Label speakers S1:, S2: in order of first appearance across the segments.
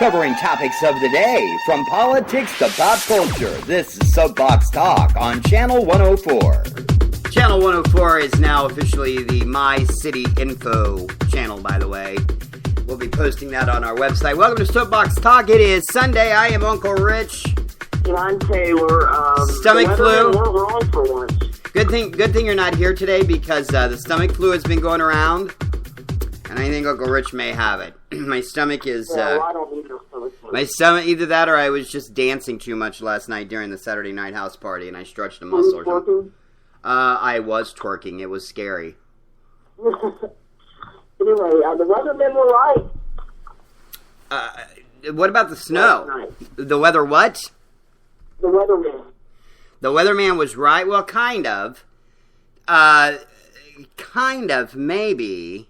S1: Covering topics of the day, from politics to pop culture. This is Soapbox Talk on Channel 104. Channel 104 is now officially the My City Info channel, by the way. We'll be posting that on our website. Welcome to Soapbox Talk. It is Sunday. I am Uncle Rich.
S2: And I'm Taylor.
S1: Stomach flu.
S2: We're wrong for once.
S1: Good thing you're not here today because the stomach flu has been going around, and I think Uncle Rich may have it. My stomach is.
S2: I don't need your stomach flu.
S1: My stomach, either that or I was just dancing too much last night during the Saturday night house party, and I stretched a muscle or something. I was twerking. It was scary.
S2: Anyway, the weathermen were right.
S1: What about the snow? The weather what?
S2: The weatherman.
S1: The weatherman was right. Well, kind of. Maybe.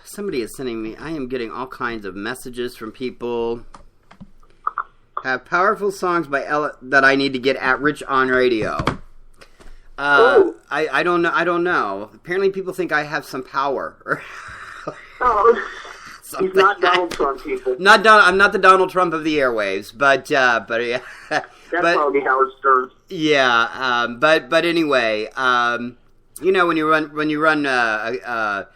S1: Somebody is sending me. I am getting all kinds of messages from people. Have powerful songs by Ella that I need to get at Rich on radio. I don't know. I don't know. Apparently, people think I have some power.
S2: He's not Donald Trump, people.
S1: I'm not the Donald Trump of the airwaves, but yeah.
S2: That's probably Howard Stern.
S1: Yeah, but anyway, you know, when you run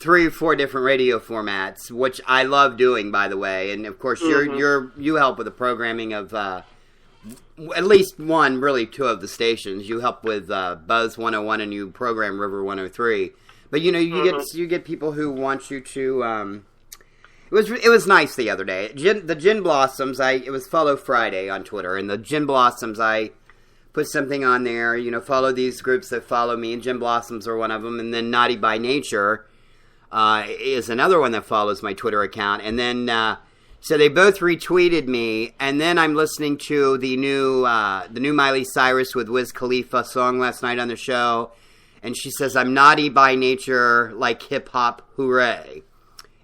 S1: 3 or 4 different radio formats, which I love doing, by the way, and of course you help with the programming of at least 1, really 2 of the stations. You help with Buzz 101 and you program River 103. But you know, you get people who want you to. It was nice the other day. The Gin Blossoms. It was Follow Friday on Twitter, and the Gin Blossoms. I put something on there. You know, follow these groups that follow me, and Gin Blossoms are one of them. And then Naughty by Nature is another one that follows my Twitter account. And then so they both retweeted me. And then I'm listening to the new Miley Cyrus with Wiz Khalifa song last night on the show, and she says, "I'm naughty by nature, like hip hop, hooray."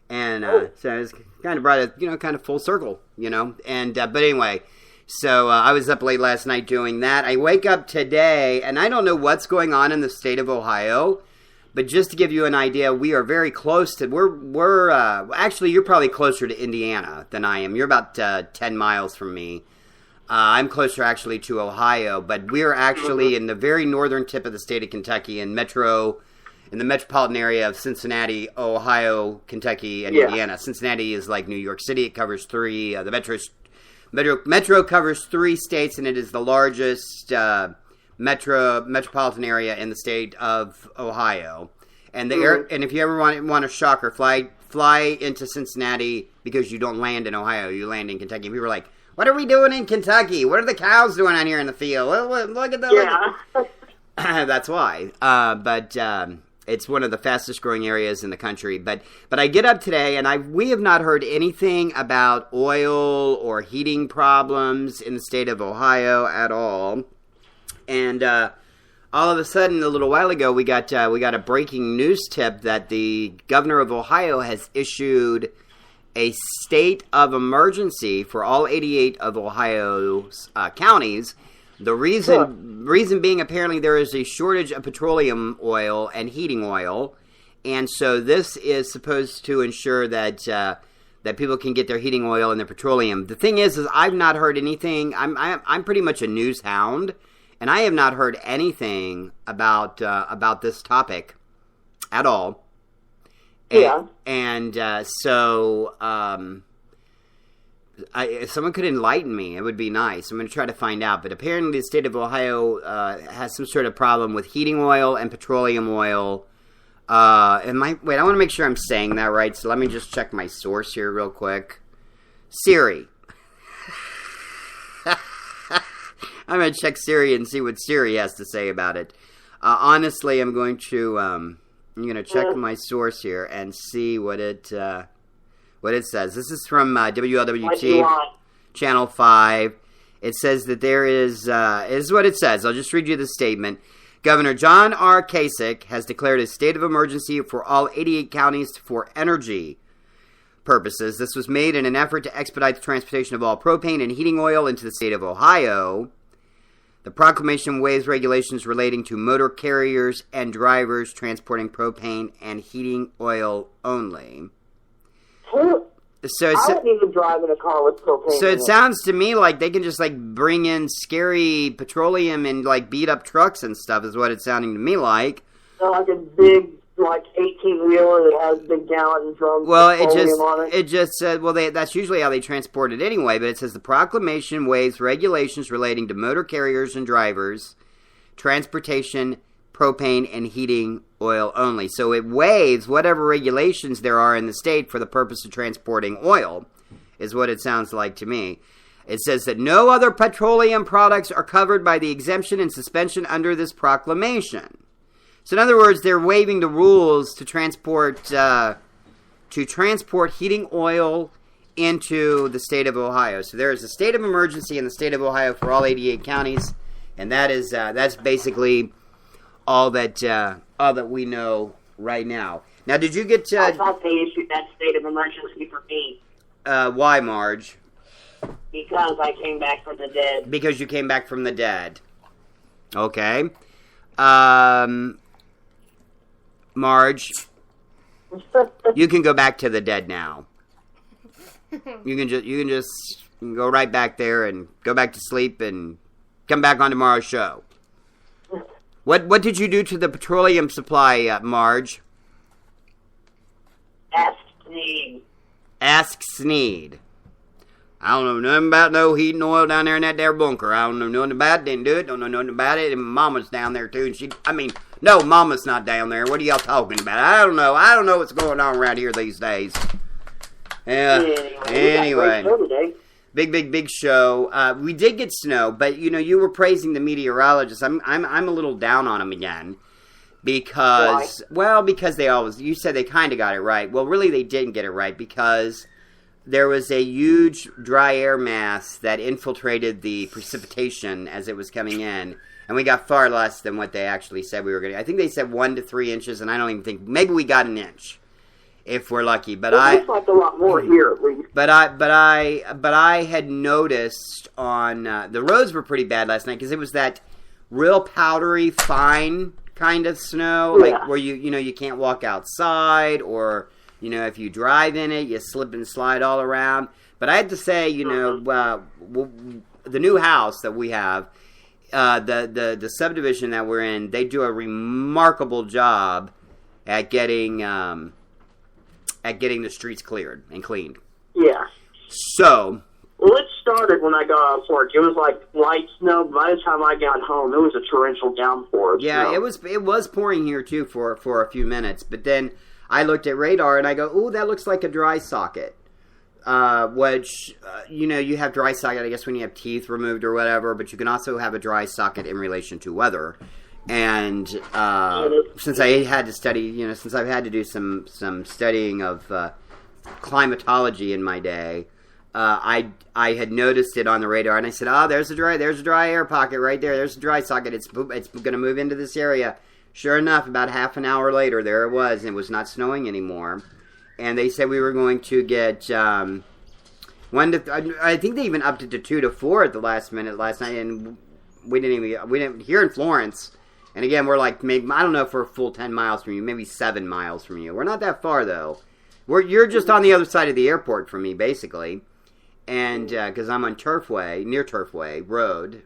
S1: And so it's kind of brought it, kind of full circle, And but anyway, so I was up late last night doing that. I wake up today, and I don't know what's going on in the state of Ohio, but just to give you an idea, we are very close to. We're actually, you're probably closer to Indiana than I am. You're about 10 miles from me. I'm closer actually to Ohio, but we're actually in the very northern tip of the state of Kentucky in the metropolitan area of Cincinnati, Ohio, Kentucky, and Indiana. Cincinnati is like New York City. It covers 3. The metro covers 3 states, and it is the largest metropolitan area in the state of Ohio. And and if you ever want a shocker, fly into Cincinnati because you don't land in Ohio. You land in Kentucky. People are like, "What are we doing in Kentucky? What are the cows doing out here in the field? Look at that." Yeah. That's why. But it's one of the fastest growing areas in the country. But I get up today, and we have not heard anything about oil or heating problems in the state of Ohio at all. And all of a sudden, a little while ago, we got a breaking news tip that the governor of Ohio has issued a state of emergency for all 88 of Ohio's counties. The reason being, apparently there is a shortage of petroleum oil and heating oil, and so this is supposed to ensure that people can get their heating oil and their petroleum. The thing is I've not heard anything. I'm pretty much a news hound, and I have not heard anything about this topic at all.
S2: Yeah,
S1: so. If someone could enlighten me, it would be nice. I'm going to try to find out. But apparently the state of Ohio has some sort of problem with heating oil and petroleum oil. I want to make sure I'm saying that right. So let me just check my source here real quick. Siri. I'm going to check Siri and see what Siri has to say about it. Honestly, I'm going to check my source here and see what it says. This is from WLWT Channel 5. It says that there is what it says. I'll just read you the statement. Governor John R. Kasich has declared a state of emergency for all 88 counties for energy purposes. This was made in an effort to expedite the transportation of all propane and heating oil into the state of Ohio. The The proclamation waives regulations relating to motor carriers and drivers transporting propane and heating oil only.
S2: I wouldn't even drive in a car with propane.
S1: So it sounds to me like they can just like bring in scary petroleum and like beat up trucks and stuff is what it's sounding to me like.
S2: So like a big like 18-wheeler that has big gallon drums.
S1: Well, it just said that's usually how they transport it anyway. But it says the proclamation waives regulations relating to motor carriers and drivers, transportation, propane, and heating oil only. So it waives whatever regulations there are in the state for the purpose of transporting oil, is what it sounds like to me. It says that no other petroleum products are covered by the exemption and suspension under this proclamation. So in other words, they're waiving the rules to transport heating oil into the state of Ohio. So there is a state of emergency in the state of Ohio for all 88 counties, and that's basically all that we know right now. Now, did you get?
S2: I thought they issued that state of emergency for me.
S1: Why, Marge?
S2: Because I came back from the dead.
S1: Because you came back from the dead. Okay. Marge, you can go back to the dead now. You can just go right back there and go back to sleep and come back on tomorrow's show. What did you do to the petroleum supply, Marge? Ask Sneed. I don't know nothing about no heating oil down there in that there bunker. I don't know nothing about it. Didn't do it. Don't know nothing about it. And Mama's down there too. And no, Mama's not down there. What are y'all talking about? I don't know. I don't know what's going on around here these days. Anyway. Big show. We did get snow, but you were praising the meteorologists. I'm a little down on them again because you said they kind of got it right. Well, really they didn't get it right because there was a huge dry air mass that infiltrated the precipitation as it was coming in, and we got far less than what they actually said we were going to. I think they said 1 to 3 inches, and I don't even think maybe we got an inch. If we're lucky, but
S2: it looks like a lot more here at least.
S1: But I had noticed on the roads were pretty bad last night because it was that real powdery, fine kind of snow, like where you can't walk outside, or if you drive in it, you slip and slide all around. But I had to say, the new house that we have, the subdivision that we're in, they do a remarkable job at getting the streets cleared and cleaned.
S2: Yeah.
S1: So.
S2: Well, it started when I got off work. It was like light snow. By the time I got home, it was a torrential downpour.
S1: Yeah, it was pouring here too for a few minutes. But then I looked at radar and I go, "Ooh, that looks like a dry socket." Which you have dry socket, I guess, when you have teeth removed or whatever. But you can also have a dry socket in relation to weather. And since I had to study, since I've had to do some studying of climatology in my day, I had noticed it on the radar, and I said, there's a dry air pocket right there. There's a dry socket. It's going to move into this area. Sure enough, about half an hour later, there it was, and it was not snowing anymore. And they said we were going to get I think they even upped it to 2 to 4 at the last minute last night, and we didn't here in Florence. And again, we're like, maybe, I don't know if we're a full 10 miles from you, maybe 7 miles from you. We're not that far, though. You're just on the other side of the airport from me, basically. And, because I'm on near Turfway Road.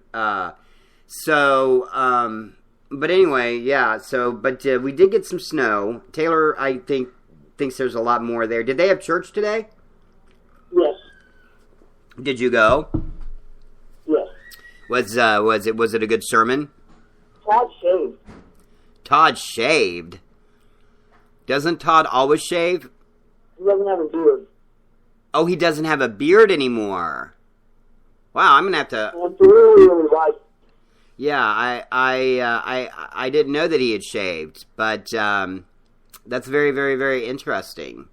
S1: But anyway, yeah, but we did get some snow. Taylor, I think, thinks there's a lot more there. Did they have church today?
S2: Yes.
S1: Did you go?
S2: Yes.
S1: Was it a good sermon?
S2: Todd shaved.
S1: Todd shaved? Doesn't Todd always shave?
S2: He doesn't have a beard.
S1: Oh, he doesn't have a beard anymore. Wow, I'm gonna have to.
S2: It's really, really white.
S1: Yeah, I didn't know that he had shaved, but that's very, very, very interesting.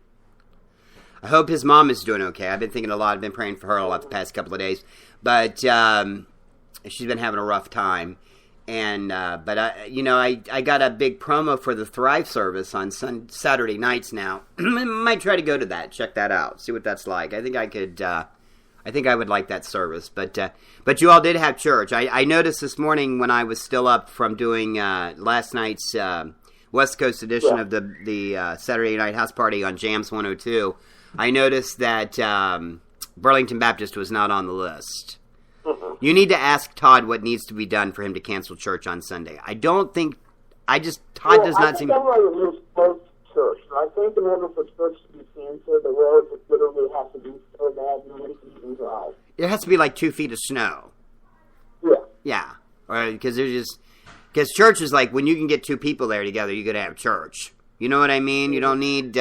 S1: I hope his mom is doing okay. I've been thinking a lot. I've been praying for her a lot the past couple of days, but she's been having a rough time. And but I got a big promo for the Thrive service on Saturday nights now. I might try to go to that, check that out, see what that's like. I think I I think I would like that service. But you all did have church. I noticed this morning when I was still up from doing last night's West Coast edition of the Saturday Night House Party on Jams 102. I noticed that Burlington Baptist was not on the list. You need to ask Todd what needs to be done for him to cancel church on Sunday. I don't think... Todd does not seem...
S2: I think both church. I think in order for church to be canceled, the road would literally have to be so bad nobody can even drive.
S1: It has to be like 2 feet of snow.
S2: Yeah.
S1: Yeah. Because church is like when you can get 2 people there together, you got to have church. You know what I mean? You don't need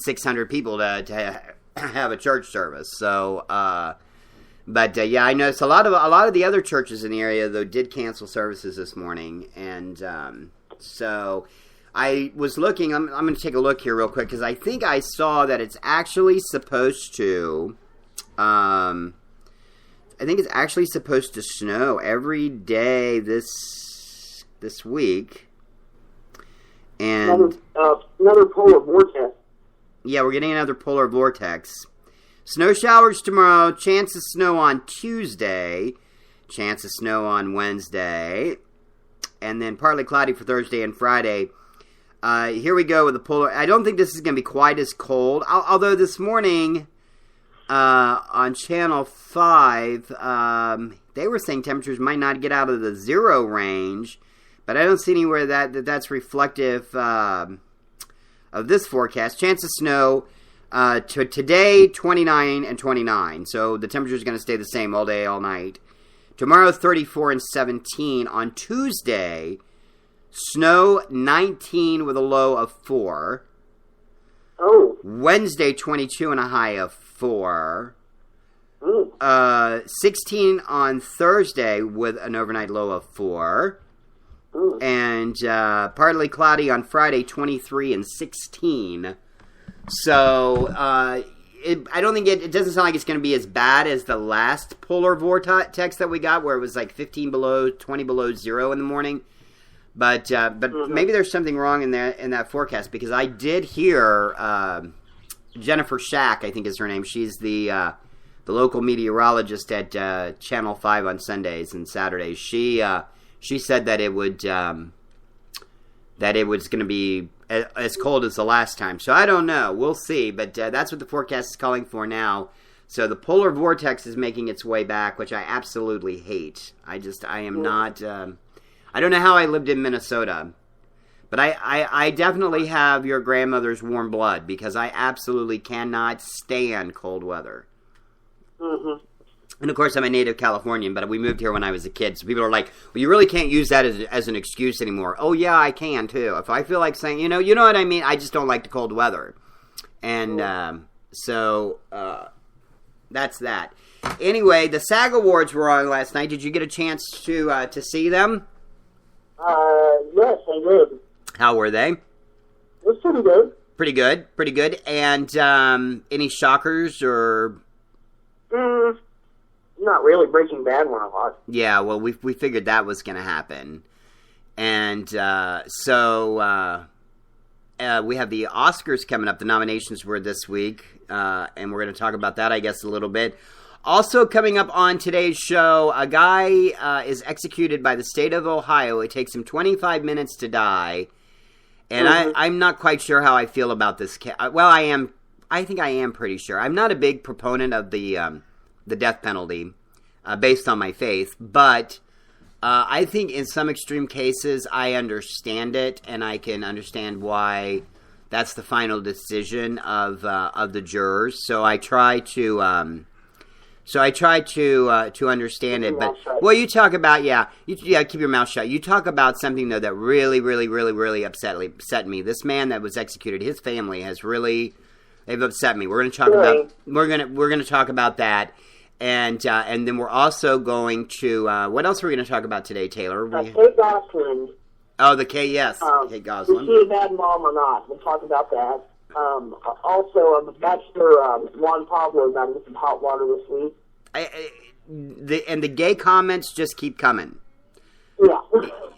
S1: 600 people to have a church service. So, yeah, I noticed a lot of the other churches in the area though did cancel services this morning, and so I was looking. I'm going to take a look here real quick because I think I saw that it's actually supposed to. I think it's actually supposed to snow every day this week, and
S2: another polar vortex.
S1: Yeah, we're getting another polar vortex. Snow showers tomorrow, chance of snow on Tuesday, chance of snow on Wednesday, and then partly cloudy for Thursday and Friday. Here we go with the polar. I don't think this is going to be quite as cold, although this morning on Channel 5, they were saying temperatures might not get out of the 0 range, but I don't see anywhere that's reflective of this forecast. Chance of snow today, 29 and 29. So the temperature is going to stay the same all day, all night. Tomorrow, 34 and 17. On Tuesday, snow 19 with a low of 4.
S2: Oh.
S1: Wednesday, 22 and a high of 4. 16 on Thursday with an overnight low of 4. And partly cloudy on Friday, 23 and 16. So, I don't think it doesn't sound like it's going to be as bad as the last polar vortex that we got, where it was like 15 below, 20 below 0 in the morning. But maybe there's something wrong in that forecast, because I did hear Jennifer Shack, I think is her name. She's the local meteorologist at Channel 5 on Sundays and Saturdays. She said that it was going to be as cold as the last time. So I don't know. We'll see. But that's what the forecast is calling for now. So the polar vortex is making its way back, which I absolutely hate. I am not... I don't know how I lived in Minnesota. But I definitely have your grandmother's warm blood, because I absolutely cannot stand cold weather.
S2: Mm-hmm.
S1: And of course, I'm a native Californian, but we moved here when I was a kid. So people are like, well, you really can't use that as an excuse anymore. Oh, yeah, I can, too. If I feel like saying, you know what I mean? I just don't like the cold weather. And so that's that. Anyway, the SAG Awards were on last night. Did you get a chance to see them?
S2: Yes, I did.
S1: How were they?
S2: It was pretty good.
S1: Pretty good. And any shockers or...
S2: Not really. Breaking Bad won a lot.
S1: Yeah, well, we figured that was going to happen. And so we have the Oscars coming up. The nominations were this week, and we're going to talk about that, I guess, a little bit. Also coming up on today's show, a guy is executed by the state of Ohio. It takes him 25 minutes to die. And I'm not quite sure how I feel about this. Well, I think I am pretty sure. I'm not a big proponent of the death penalty based on my faith, but I think in some extreme cases I understand it, and I can understand why that's the final decision of the jurors. So I try to understand it. But well, you talk about keep your mouth shut. You talk about something though that really, really, really, really upset me. This man that was executed, his family has really. They've upset me. We're going to talk about talk about that, and then we're also going to what else are we going to talk about today, Taylor?
S2: Kate Gosselin.
S1: Oh, Kate Gosselin.
S2: Is she a bad mom or not? We'll talk about that. Also, the Bachelor Juan Pablo got into some hot water this week.
S1: The gay comments just keep coming.
S2: Yeah.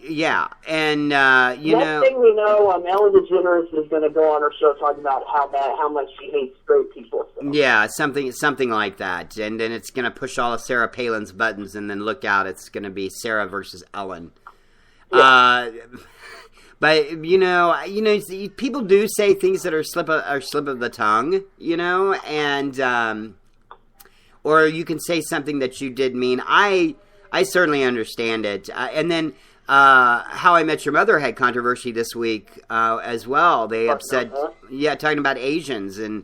S1: Yeah, and
S2: Next thing we know, Ellen DeGeneres is going to go on her show talking about how much she hates straight people. So.
S1: Yeah, something like that, and then it's going to push all of Sarah Palin's buttons, and then look out, it's going to be Sarah versus Ellen. Yeah. But people do say things that are slip of the tongue, and or you can say something that you did mean. I certainly understand it, and then. How I Met Your Mother had controversy this week as well. They upset, talking about Asians and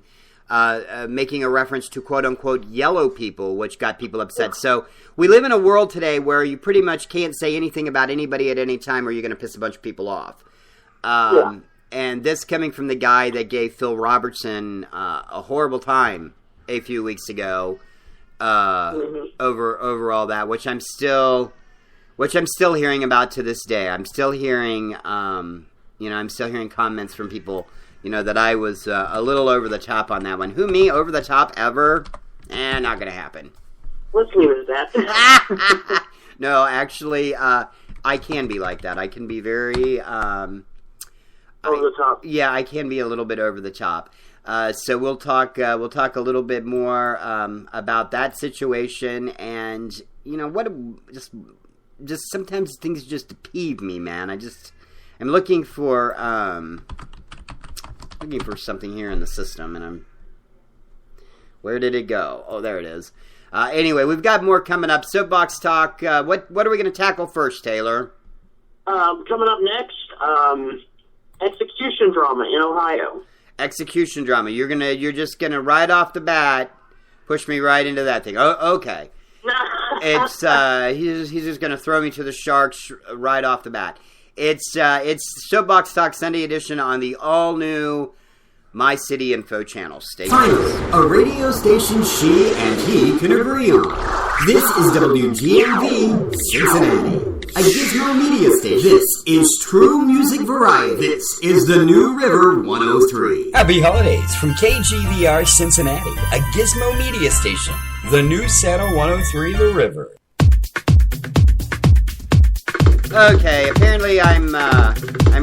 S1: making a reference to quote-unquote yellow people, which got people upset. So we live in a world today where you pretty much can't say anything about anybody at any time or you're going to piss a bunch of people off. And this coming from the guy that gave Phil Robertson a horrible time a few weeks ago over all that, which I'm still hearing about to this day. I'm still hearing, I'm still hearing comments from people, that I was a little over the top on that one. Who, me, over the top ever? Not gonna happen.
S2: Let's leave it at that.
S1: No, actually, I can be like that. I can be very over
S2: the top.
S1: Yeah, I can be a little bit over the top. So we'll talk a little bit more about that situation, and just sometimes things just peeve me, man. I'm looking for something here in the system, and where did it go? Oh, there it is. Anyway, we've got more coming up. Soapbox Talk. What are we going to tackle first, Taylor?
S2: Coming up next, execution drama in Ohio.
S1: Execution drama. You're just gonna right off the bat push me right into that thing. Oh, okay. It's he's just going to throw me to the sharks right off the bat. It's Soapbox Talk Sunday edition on the all new My City Info channel. Stay tuned.
S3: Finally, a radio station she and he can agree on. This is WGMV Cincinnati, a Gizmo media station. This is true music variety. This is the New River 103.
S4: Happy holidays from KGVR Cincinnati, a Gizmo media station. The new Saddle 103 The River.
S1: Okay, apparently I'm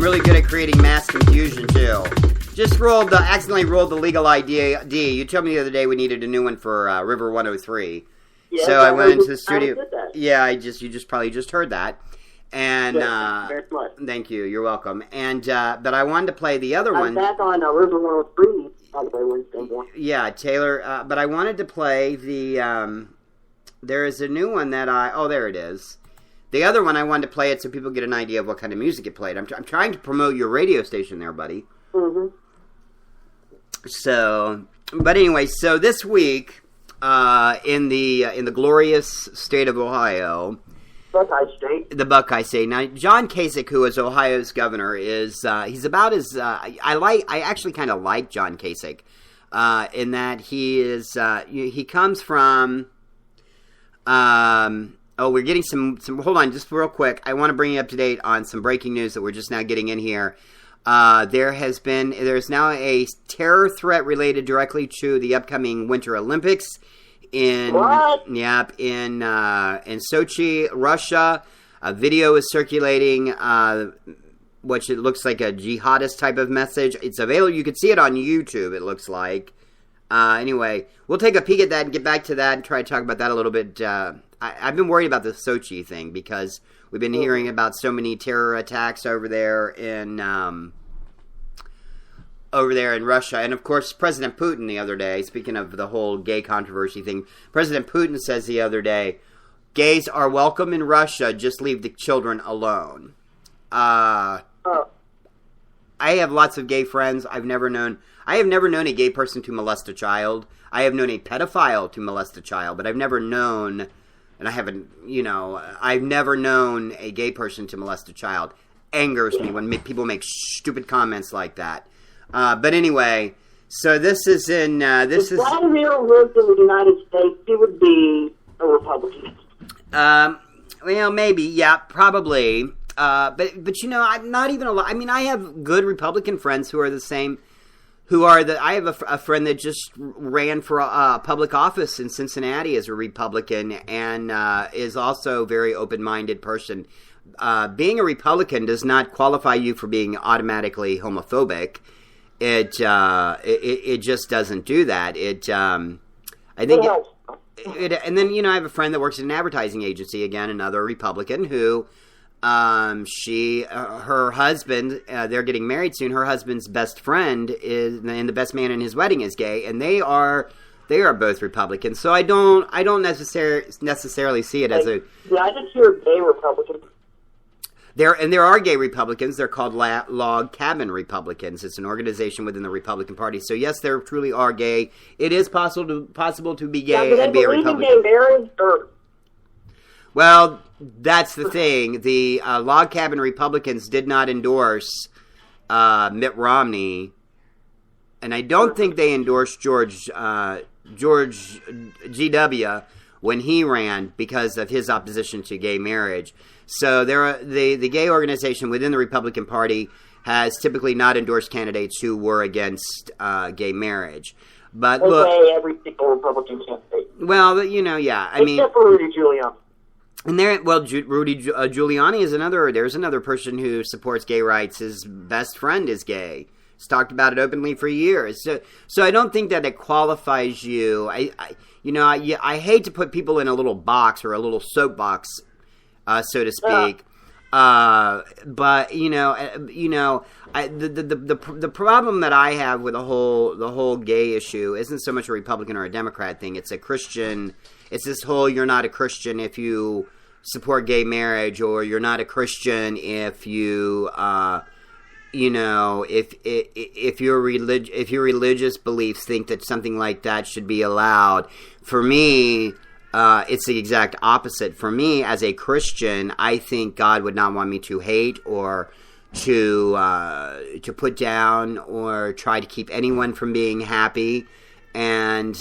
S1: really good at creating mass confusion too. Just accidentally rolled the legal ID. You told me the other day we needed a new one for River 103.
S2: Yeah,
S1: so I went into the studio.
S2: Yeah,
S1: you probably just heard that. And
S2: very much.
S1: Thank you. You're welcome. And but I wanted to play the other one.
S2: I'm back on River 103. By the way, Wednesday morning.
S1: Yeah, Taylor. But I wanted to play the. There is a new one that there it is. The other one I wanted to play it so people get an idea of what kind of music it played. I'm trying to promote your radio station there, buddy.
S2: Mm-hmm.
S1: So, but anyway, so this week in the glorious state of Ohio.
S2: Buckeye State.
S1: The Buckeye State. Now, John Kasich, who is Ohio's governor, is he's about as I actually kind of like John Kasich in that he comes from. We're getting some. Hold on, just real quick. I want to bring you up to date on some breaking news that we're just now getting in here. There's now a terror threat related directly to the upcoming Winter Olympics. In Sochi, Russia. A video is circulating, which it looks like a jihadist type of message. It's available. You can see it on YouTube, it looks like. Anyway, we'll take a peek at that and get back to that and try to talk about that a little bit. I've been worried about the Sochi thing because we've been hearing about so many terror attacks over there in Russia. And, of course, President Putin the other day, speaking of the whole gay controversy thing, President Putin says the other day, gays are welcome in Russia, just leave the children alone. I have lots of gay friends. I have never known a gay person to molest a child. I have known a pedophile to molest a child, but I've never known, I've never known a gay person to molest a child. Angers me when people make stupid comments like that. But anyway, so this is in
S2: if Vladimir lived in the United States, he would be a Republican.
S1: Well, maybe, yeah, probably. But I'm not even I have good Republican friends who are the same. I have a friend that just ran for a public office in Cincinnati as a Republican and is also a very open-minded person. being a Republican does not qualify you for being automatically homophobic. It just doesn't do that. I think. And then I have a friend that works in an advertising agency. Again, another Republican who, her husband, they're getting married soon. Her husband's best friend and the best man in his wedding is gay, and they are both Republicans. So I don't necessarily see it as a.
S2: Yeah, I just hear gay Republican.
S1: There are gay Republicans. They're called Log Cabin Republicans. It's an organization within the Republican Party. So yes, there truly are gay. It is possible to be gay and be a Republican.
S2: Gay marriage, or?
S1: Well, that's the thing. The Log Cabin Republicans did not endorse Mitt Romney, and I don't think they endorsed George G.W. when he ran because of his opposition to gay marriage. So the gay organization within the Republican Party has typically not endorsed candidates who were against gay marriage. But look,
S2: every single Republican candidate.
S1: Well, yeah.
S2: Except for Rudy Giuliani.
S1: And Rudy Giuliani is another. There's another person who supports gay rights. His best friend is gay. He's talked about it openly for years. So I don't think that it qualifies you. I hate to put people in a little box or a little soapbox, so to speak. But the problem that I have with the whole gay issue isn't so much a Republican or a Democrat thing. It's a Christian. It's this whole you're not a Christian if you support gay marriage, or you're not a Christian if you if your religious beliefs think that something like that should be allowed. For me, it's the exact opposite. For me, as a Christian, I think God would not want me to hate or to put down or try to keep anyone from being happy. And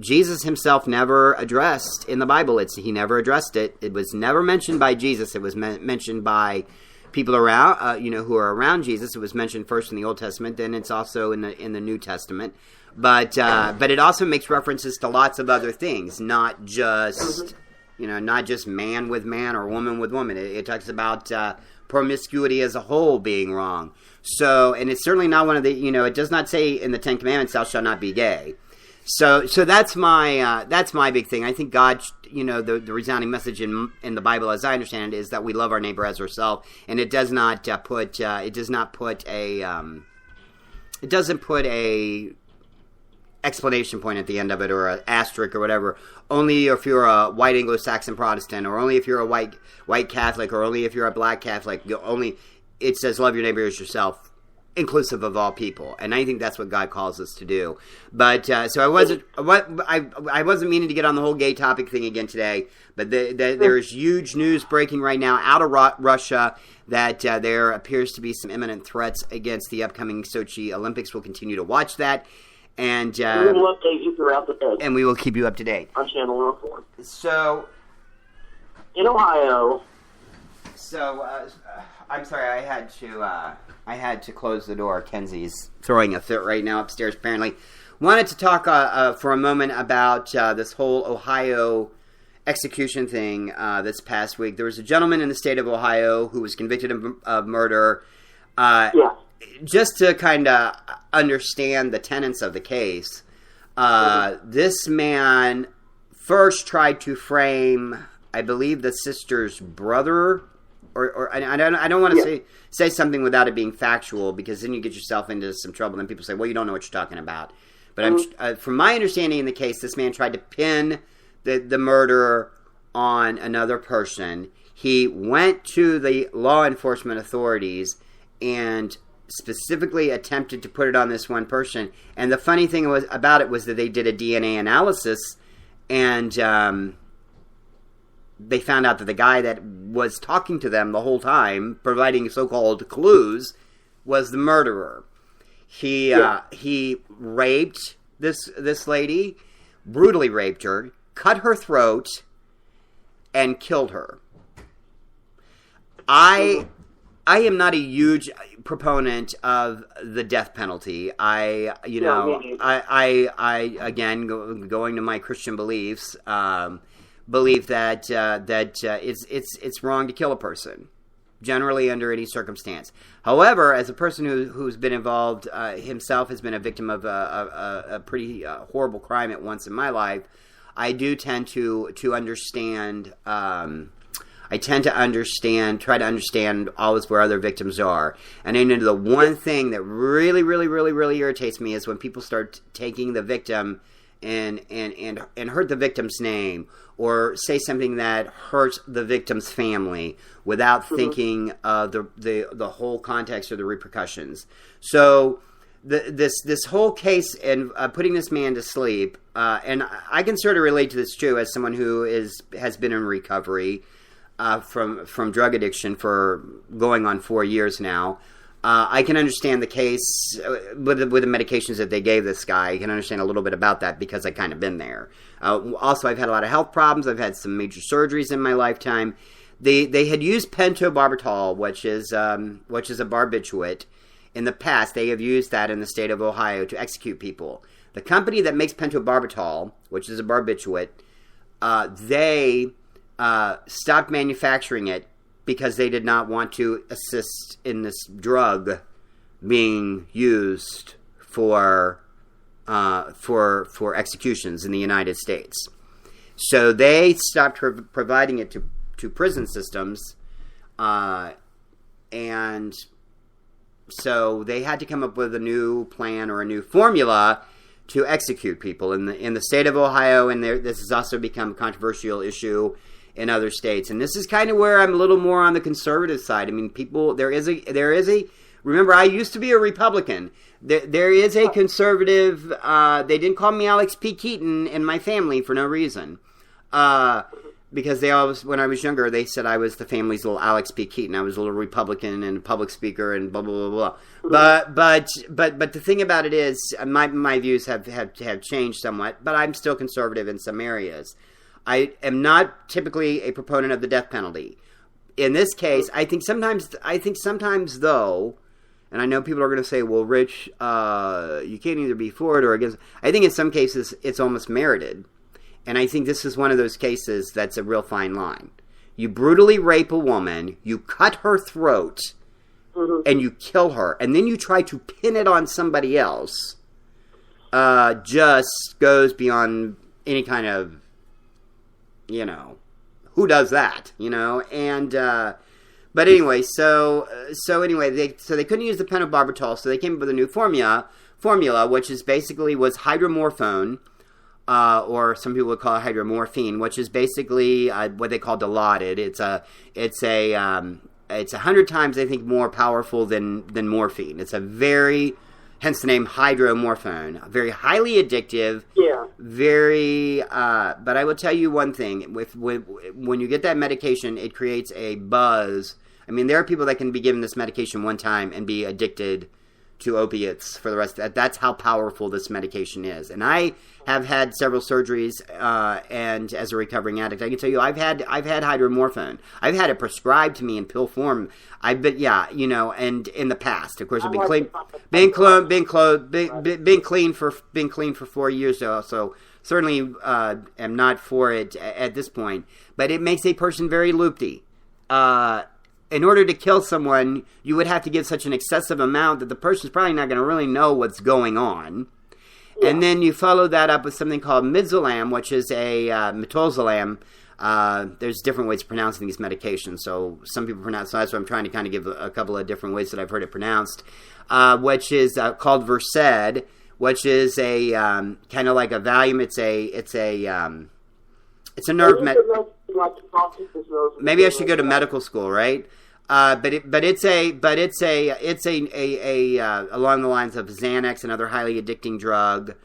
S1: Jesus himself never addressed in the Bible. He never addressed it. It was never mentioned by Jesus. It was mentioned by people around, who are around Jesus. It was mentioned first in the Old Testament, then it's also in the New Testament. But it also makes references to lots of other things, not just man with man or woman with woman. It talks about promiscuity as a whole being wrong. So, and it's certainly not one of the, it does not say in the Ten Commandments, thou shalt not be gay. So that's my big thing. I think God, the resounding message in the Bible, as I understand it, is that we love our neighbor as ourselves, and it doesn't put a explanation point at the end of it, or an asterisk or whatever. Only if you're a white Anglo-Saxon Protestant, or only if you're a white Catholic, or only if you're a black Catholic. It says love your neighbor as yourself, inclusive of all people, and I think that's what God calls us to do. But so I wasn't meaning to get on the whole gay topic thing again today. But there's huge news breaking right now out of Russia that there appears to be some imminent threats against the upcoming Sochi Olympics. We'll continue to watch that, and
S2: we will update you throughout the day,
S1: and we will keep you up to date
S2: on Channel 104.
S1: So
S2: in Ohio.
S1: So I'm sorry, I had to close the door. Kenzie's throwing a fit right now upstairs, apparently. Wanted to talk for a moment about this whole Ohio execution thing this past week. There was a gentleman in the state of Ohio who was convicted of murder. Just to kind of understand the tenets of the case, this man first tried to frame, I believe, the sister's brother. Or I don't want to say something without it being factual, because then you get yourself into some trouble. Then people say, well, you don't know what you're talking about. But from my understanding in the case, this man tried to pin the murder on another person. He went to the law enforcement authorities and specifically attempted to put it on this one person. And the funny thing about it was that they did a DNA analysis, and they found out that the guy that was talking to them the whole time, providing so-called clues, was the murderer. He raped this lady, brutally raped her, cut her throat, and killed her. I am not a huge proponent of the death penalty. Again, going to my Christian beliefs, belief that it's wrong to kill a person, generally under any circumstance. However, as a person who's been involved himself, has been a victim of a pretty horrible crime at once in my life, I do tend to understand. I tend to try to understand always where other victims are. And then the one thing that really, really, really, really irritates me is when people start taking the victim and hurt the victim's name, or say something that hurts the victim's family without thinking of the whole context or the repercussions. So this whole case and putting this man to sleep, and I can sort of relate to this too as someone who has been in recovery from drug addiction for going on 4 years now. I can understand the case with the medications that they gave this guy. I can understand a little bit about that because I've kind of been there. Also, I've had a lot of health problems. I've had some major surgeries in my lifetime. They had used pentobarbital, which is a barbiturate. In the past, they have used that in the state of Ohio to execute people. The company that makes pentobarbital, which is a barbiturate, they stopped manufacturing it because they did not want to assist in this drug being used for executions in the United States. So they stopped providing it to prison systems, and so they had to come up with a new plan or a new formula to execute people in the state of Ohio, and this has also become a controversial issue in other states. And this is kind of where I'm a little more on the conservative side. I mean, there is a remember, I used to be a Republican. There is a conservative, they didn't call me Alex P. Keaton in my family for no reason. Because they always, when I was younger, they said I was the family's little Alex P. Keaton. I was a little Republican and public speaker and blah, blah, blah, blah. But the thing about it is, my views have changed somewhat, but I'm still conservative in some areas. I am not typically a proponent of the death penalty. In this case, I think sometimes though, and I know people are going to say, well, Rich, you can't either be for it or against. I think in some cases it's almost merited. And I think this is one of those cases that's a real fine line. You brutally rape a woman, you cut her throat, and you kill her, and then you try to pin it on somebody else, just goes beyond any kind of, who does that, and, but anyway, so they couldn't use the pentobarbital, so they came up with a new formula, which is basically was hydromorphone, or some people would call it hydromorphine, which is basically what they call Dilaudid. It's 100 times, I think, more powerful than morphine. It's hence the name hydromorphone. Very highly addictive.
S2: Yeah.
S1: But I will tell you one thing: when you get that medication, it creates a buzz. I mean, there are people that can be given this medication one time and be addicted to opiates for the rest. That's how powerful this medication is. And I have had several surgeries, and as a recovering addict, I can tell you I've had hydromorphone. I've had it prescribed to me in pill form. And in the past, of course, I've been clean for 4 years though, so certainly am not for it at this point. But it makes a person very loopy. In order to kill someone, you would have to give such an excessive amount that the person's probably not going to really know what's going on. Yeah. And then you follow that up with something called midazolam, which is a metazolam. There's different ways of pronouncing these medications. So some people pronounce, so that's why I'm trying to kind of give a couple of different ways that I've heard it pronounced, which is called Versed, which is a kind of like a Valium. It's a nerve maybe I should go to medical school, right? But it's along the lines of Xanax, another highly addicting drug.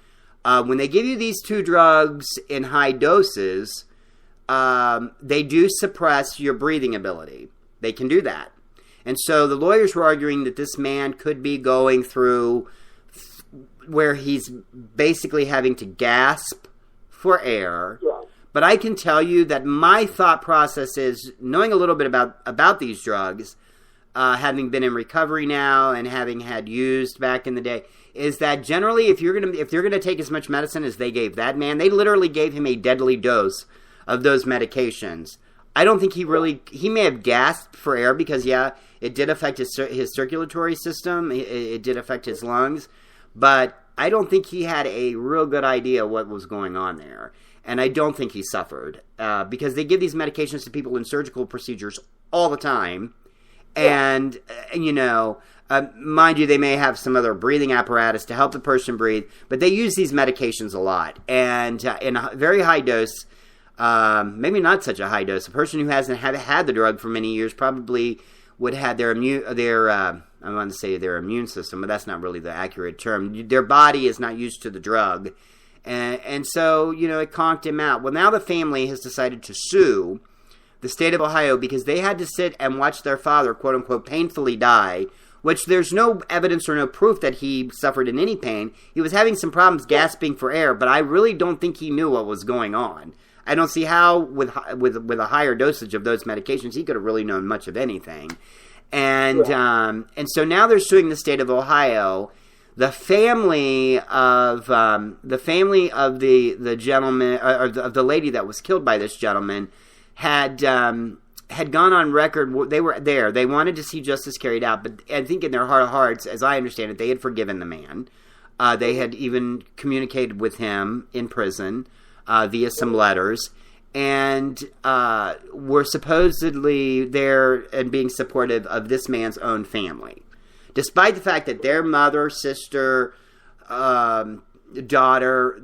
S1: When they give you these two drugs in high doses, they do suppress your breathing ability. They can do that. And so the lawyers were arguing that this man could be going through where he's basically having to gasp for air. Yeah. But I can tell you that my thought process is, knowing a little bit about these drugs, having been in recovery now and having had used back in the day, is that generally if you're gonna take as much medicine as they gave that man, they literally gave him a deadly dose of those medications. I don't think he may have gasped for air because, it did affect his circulatory system. It did affect his lungs. But I don't think he had a real good idea what was going on there. And I don't think he suffered because they give these medications to people in surgical procedures all the time. And, mind you, they may have some other breathing apparatus to help the person breathe. But they use these medications a lot. And in a very high dose, maybe not such a high dose, a person who hasn't had the drug for many years probably would have their immune system, but that's not really the accurate term. Their body is not used to the drug. And so, it conked him out. Well, now the family has decided to sue the state of Ohio because they had to sit and watch their father, quote unquote, painfully die, which there's no evidence or no proof that he suffered in any pain. He was having some problems gasping for air, but I really don't think he knew what was going on. I don't see how, with a higher dosage of those medications, he could have really known much of anything. And so now they're suing the state of Ohio. The family of the gentleman, or of the lady that was killed by this gentleman, had gone on record. They were there. They wanted to see justice carried out, but I think in their heart of hearts, as I understand it, they had forgiven the man. They had even communicated with him in prison via some letters, and were supposedly there and being supportive of this man's own family. Despite the fact that their mother, sister, daughter,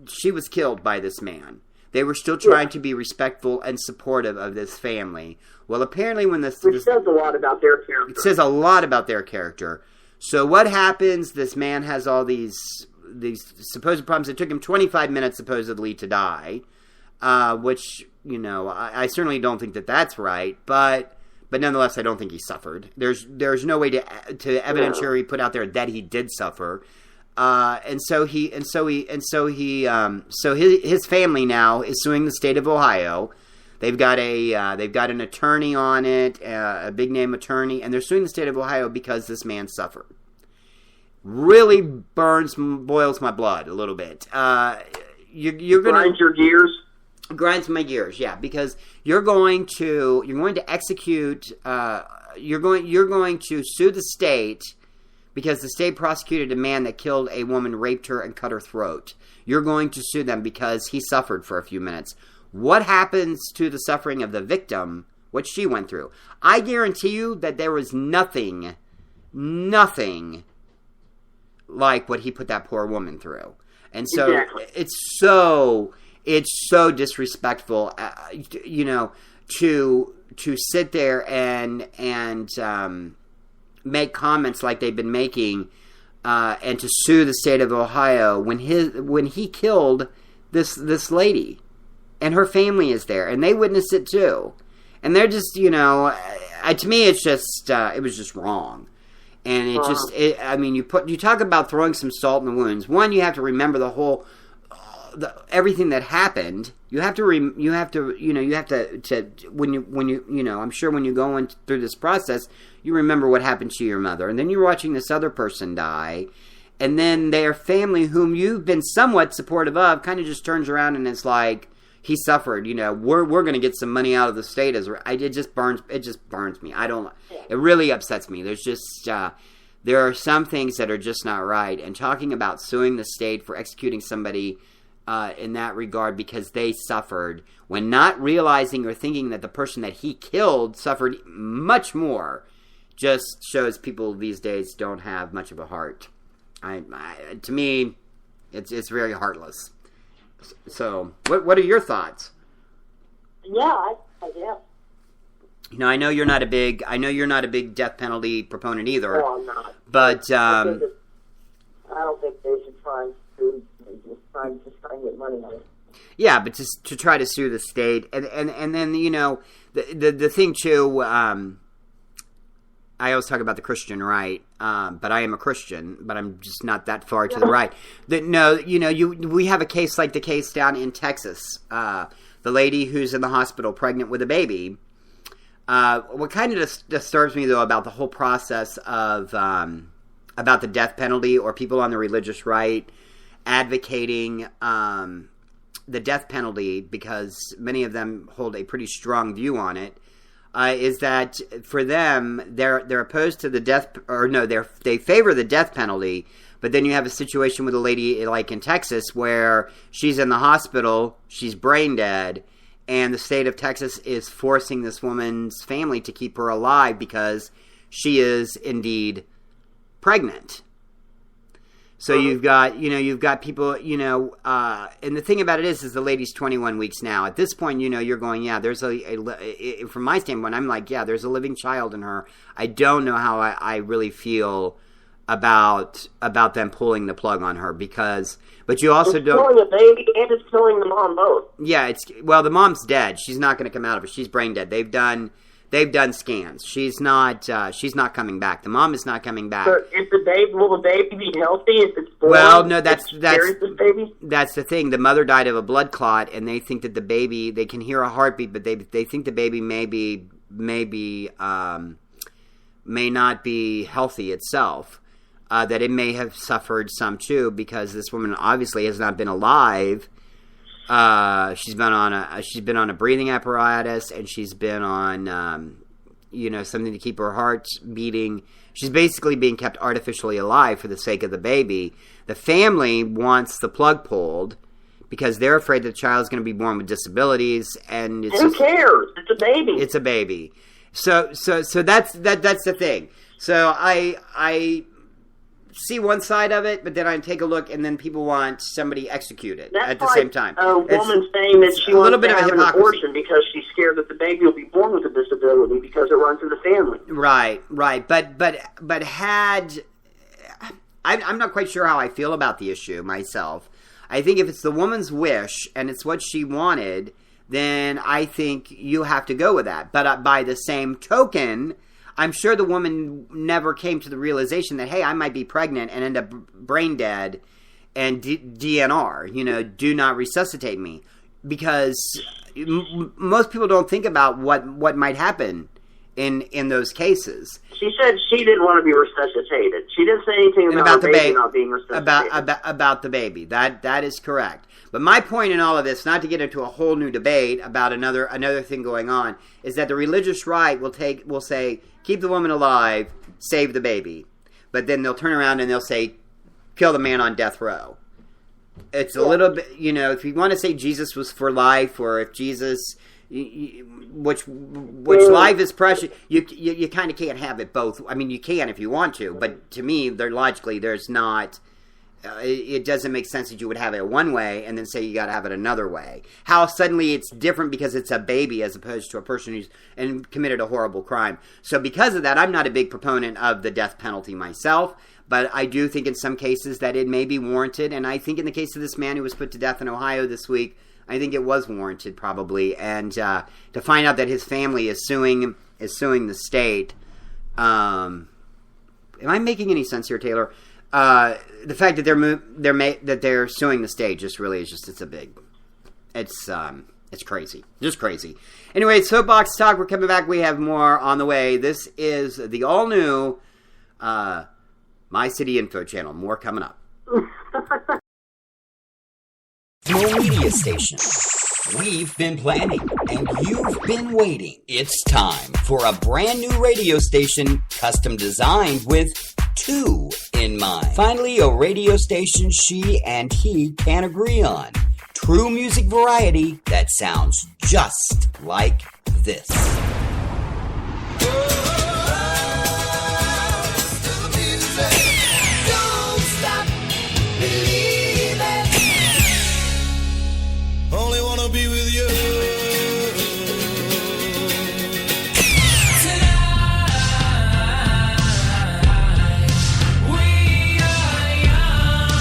S1: she was killed by this man. They were still trying to be respectful and supportive of this family. Well, apparently when this
S2: says a lot about their character.
S1: It says a lot about their character. So what happens? This man has all these supposed problems. It took him 25 minutes supposedly to die, which, I certainly don't think that that's right, but nonetheless, I don't think he suffered. There's no way to evidentiary put out there that he did suffer. So his family now is suing the state of Ohio. They've got an attorney on it, a big name attorney, and they're suing the state of Ohio because this man suffered. Really boils my blood a little bit. You're gonna
S2: grind your gears.
S1: Grinds my gears, yeah, because you're going to execute. You're going to sue the state because the state prosecuted a man that killed a woman, raped her, and cut her throat. You're going to sue them because he suffered for a few minutes. What happens to the suffering of the victim? What she went through? I guarantee you that there was nothing like what he put that poor woman through, and so
S2: exactly.
S1: It's so disrespectful, to sit there and make comments like they've been making, and to sue the state of Ohio when he killed this lady, and her family is there, and they witnessed it too, and they're just to me it's just it was just wrong. And you talk about throwing some salt in the wounds. One, you have to remember the whole. Everything that happened, I'm sure when you go through this process, you remember what happened to your mother, and then you're watching this other person die, and then their family, whom you've been somewhat supportive of, kind of just turns around and it's like, he suffered, we're going to get some money out of the state. It just burns me. It really upsets me. There's just, there are some things that are just not right, and talking about suing the state for executing somebody in that regard because they suffered, when not realizing or thinking that the person that he killed suffered much more, just shows people these days don't have much of a heart. To me, it's very heartless. So, what are your thoughts?
S2: Yeah.
S1: I know you're not a big death penalty proponent either.
S2: No, I'm not.
S1: But
S2: I don't think they should try and try and get money on it.
S1: Yeah, but to try to sue the state, and then the thing too. I always talk about the Christian right, but I am a Christian, but I'm just not that far to the right. We have a case like the case down in Texas. The lady who's in the hospital pregnant with a baby. What kind of disturbs me, though, about the whole process of about the death penalty or people on the religious right advocating death penalty, because many of them hold a pretty strong view on it, is that for them, they're opposed to the they favor the death penalty. But then you have a situation with a lady like in Texas where she's in the hospital, she's brain dead, and the state of Texas is forcing this woman's family to keep her alive because she is indeed pregnant. So you've got people, and the thing about it is the lady's 21 weeks now. At this point, you're going, yeah, there's from my standpoint, I'm like, yeah, there's a living child in her. I don't know how I really feel about them pulling the plug on her, but you also don't.
S2: It's killing the baby and it's killing the mom both.
S1: Yeah, the mom's dead. She's not going to come out of it. She's brain dead. They've done scans. She's not coming back. The mom is not coming back.
S2: So will the baby be healthy if it's born?
S1: Well, no, that's the thing. The mother died of a blood clot, and they think that the baby, they can hear a heartbeat, but they think the baby may not be healthy itself. That it may have suffered some too, because this woman obviously has not been alive. She's been on a breathing apparatus, and she's been on something to keep her heart beating. She's basically being kept artificially alive for the sake of the baby. The family wants the plug pulled because they're afraid the child's going to be born with disabilities, and
S2: who cares? It's a baby.
S1: It's a baby. So that's the thing. So I see one side of it, but then I take a look, and then people want somebody executed at the same time.
S2: A woman saying that she wants to have an abortion because she's scared that the baby will be born with a disability because it runs in the family.
S1: Right. But I'm not quite sure how I feel about the issue myself. I think if it's the woman's wish and it's what she wanted, then I think you have to go with that. But by the same token, I'm sure the woman never came to the realization that, hey, I might be pregnant and end up brain dead and DNR, do not resuscitate me. Because most people don't think about what might happen in those cases.
S2: She said she didn't want to be resuscitated. She didn't say anything about the baby not being resuscitated.
S1: About the baby. That is correct. But my point in all of this, not to get into a whole new debate about another thing going on, is that the religious right will say, keep the woman alive, save the baby. But then they'll turn around and they'll say, kill the man on death row. It's a little bit, if you want to say Jesus was for life, or if Jesus, which life is precious, you kind of can't have it both. I mean, you can if you want to, but to me, there's not. It doesn't make sense that you would have it one way and then say you got to have it another way. How suddenly it's different because it's a baby as opposed to a person who's committed a horrible crime. So because of that, I'm not a big proponent of the death penalty myself, but I do think in some cases that it may be warranted. And I think in the case of this man who was put to death in Ohio this week, I think it was warranted probably. And to find out that his family is suing the state. Am I making any sense here, Taylor? The fact that they're suing the state it's crazy, just crazy. Anyway, Soapbox Talk. We're coming back. We have more on the way. This is the all new My City Info channel. More coming up.
S4: Your media station. We've been planning, and you've been waiting. It's time for a brand new radio station, custom designed with two in mind. Finally, a radio station she and he can agree on. True music variety that sounds just like this.
S5: Only wanna be with you. Tonight, we are young.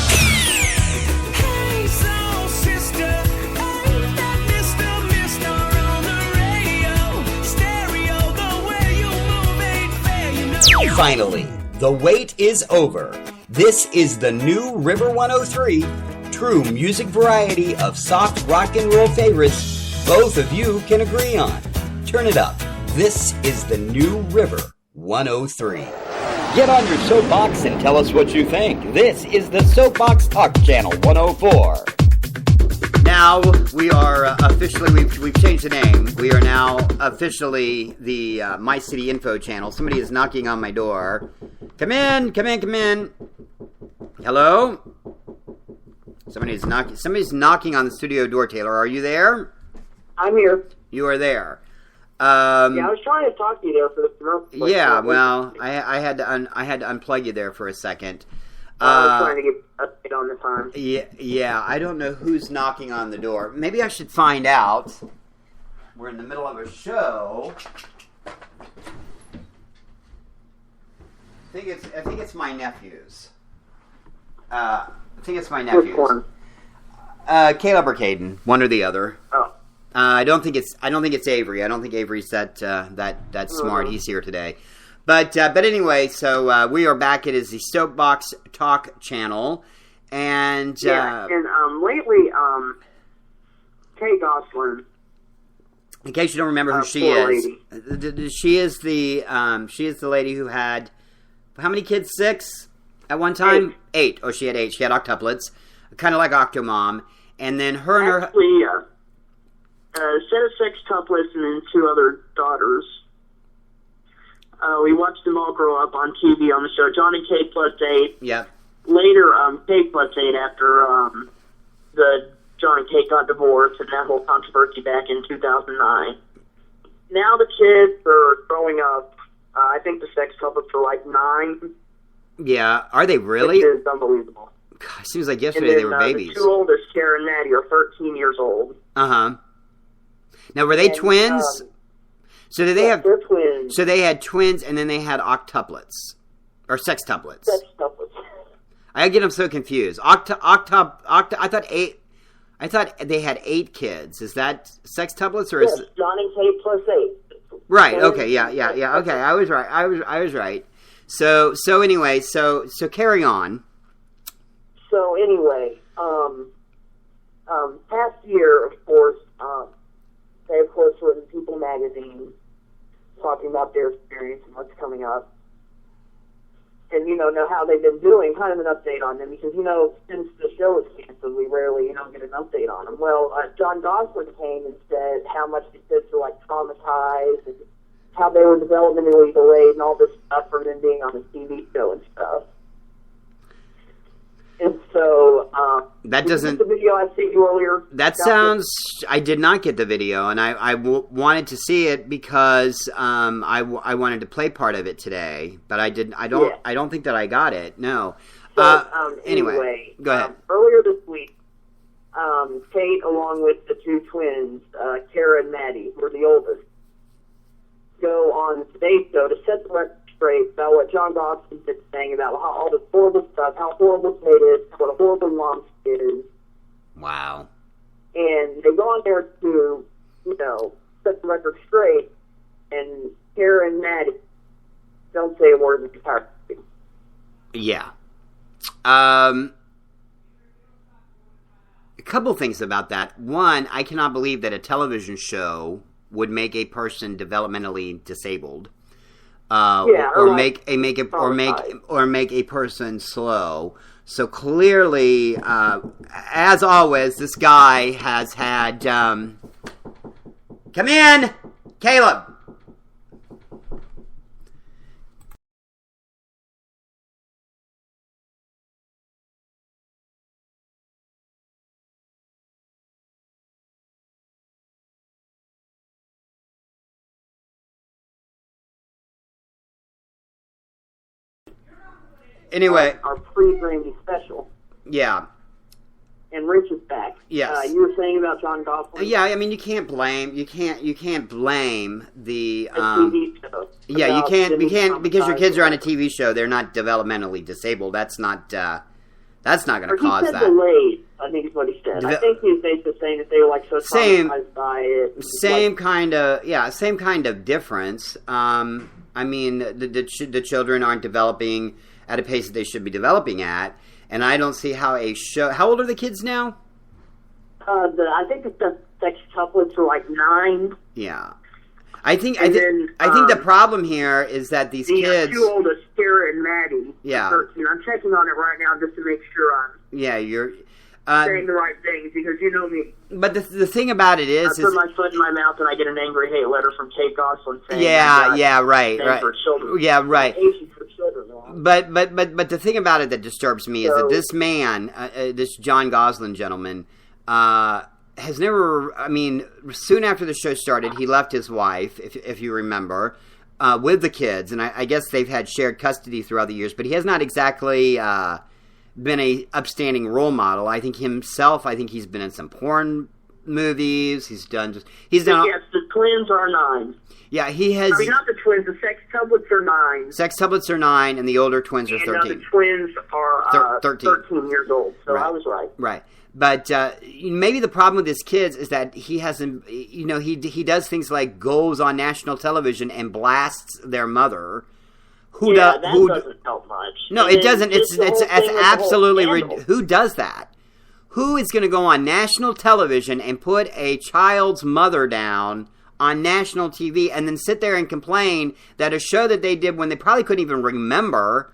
S5: Hey, soul sister, ain't that Mr. on the radio? Stereo, the way you move ain't fair, you know.
S4: Finally, the wait is over. This is the new River 103. True music variety of soft rock and roll favorites both of you can agree on. Turn it up. This is the new River 103.
S6: Get on your soapbox and tell us what you think. This is the Soapbox Talk Channel 104.
S1: Now, now we are officially, we've changed the name. We are now officially the My City Info channel. Somebody is knocking on my door. Come in. Hello? Somebody's knocking on the studio door, Taylor. Are you there?
S2: I'm here.
S1: You are there.
S2: Yeah, I was trying to talk to you there for the commercial.
S1: Yeah, well, I had to unplug you there for a second.
S2: I was trying to get update on the time.
S1: Yeah, I don't know who's knocking on the door. Maybe I should find out. We're in the middle of a show. I think it's my nephews.
S2: Which one?
S1: Caleb or Caden, one or the other.
S2: Oh.
S1: I don't think it's Avery. I don't think Avery's that smart. He's here today. But anyway, so we are back. It is the Soapbox Talk channel, and
S2: lately, Kay Gosselin.
S1: In case you don't remember who she is, she is the lady who had how many kids? 6 at one time. 8. Oh, she had 8. She had octuplets, kind of like Octomom, and then her and her.
S2: Actually, set of 6 tuplets and then 2 other daughters. We watched them all grow up on TV on the show. John and Kate plus 8.
S1: Yep.
S2: Later, Kate plus 8 after the John and Kate got divorced and that whole controversy back in 2009. Now the kids are growing up. I think the sex tuplets are like 9.
S1: Yeah, are they really?
S2: Which is unbelievable.
S1: God, seems like yesterday they were babies.
S2: The 2 oldest, Kara and Maddie, are 13 years old.
S1: Uh-huh. Now, were they twins? So did they have?
S2: They're twins.
S1: So they had twins, and then they had octuplets or sextuplets.
S2: Sextuplets.
S1: I get them so confused. I thought 8. I thought they had 8 kids. Is that sextuplets or
S2: yes,
S1: is?
S2: John and Kate plus 8.
S1: Right. Okay. Yeah. Okay. I was right. I was right. So anyway. So carry on.
S2: So anyway, past year, of course, they of course were in People magazine talking about their experience and what's coming up. And, know how they've been doing, kind of an update on them, because, since the show was canceled, we rarely, get an update on them. Well, John Gosselin came and said how much the kids were, traumatized, and how they were developmentally delayed, and all this stuff from them being on the TV show and stuff. And so,
S1: that doesn't.
S2: The video I sent you earlier.
S1: That sounds. I did not get the video, and I wanted to see it because I wanted to play part of it today, but I didn't. I don't think that I got it. No.
S2: So,
S1: anyway, go ahead.
S2: Earlier this week, Kate, along with the 2 twins, Kara and Maddie, who are the oldest, go on today's show to set the record straight about what John Gosselin is saying about all this horrible stuff, how horrible Kate is, what a horrible mom she is.
S1: Wow.
S2: And they go on there to, set the record straight, and Kara and Maddie don't say a word in the entire thing.
S1: Yeah. A couple things about that. One, I cannot believe that a television show would make a person developmentally disabled, or make a person slow. So clearly, as always, this guy has had. Come in, Caleb. Anyway,
S2: our pre-Grammy special.
S1: Yeah.
S2: And Rich is back.
S1: Yes.
S2: You were saying about John Gosselin.
S1: Yeah, I mean you can't blame the
S2: TV show.
S1: Yeah, you can't because your kids are on a TV show. They're not developmentally disabled. That's not going to cause that.
S2: Delayed, I think is what he said. I think he was basically saying that they were so traumatized by it.
S1: Same kind of difference. I mean, the children aren't developing at a pace that they should be developing at, and I don't see how a show. How old are the kids now?
S2: I think the sex couplets are 9.
S1: Yeah, I think the problem here is that these kids.
S2: 2 oldest, Sarah and Maddie.
S1: Yeah.
S2: 13. I'm checking on it right now just to make sure I'm.
S1: Yeah, you're.
S2: saying the right things, because you know me.
S1: But the thing about it
S2: I
S1: is
S2: put my foot in my mouth and I get an angry hate letter from Kate Gosselin saying,
S1: right.
S2: For children.
S1: Yeah, right.
S2: Asian for children.
S1: But the thing about it that disturbs me is that this man, this John Gosselin gentleman, has never. I mean, soon after the show started, he left his wife, if you remember, with the kids, and I guess they've had shared custody throughout the years. But he has not exactly been a upstanding role model. I think he's been in some porn movies. He's done.
S2: Yes, the twins are 9.
S1: Yeah, he has.
S2: I mean, not the twins. The sextuplets are 9.
S1: Sextuplets are 9, and the older twins are 13.
S2: The twins are 13 years old. So
S1: right.
S2: I was right.
S1: Right. But maybe the problem with his kids is that he hasn't. He does things like goes on national television and blasts their mother. Who
S2: doesn't help much.
S1: No,
S2: and
S1: it doesn't. It's absolutely. Who does that? Who is going to go on national television and put a child's mother down on national TV and then sit there and complain that a show that they did when they probably couldn't even remember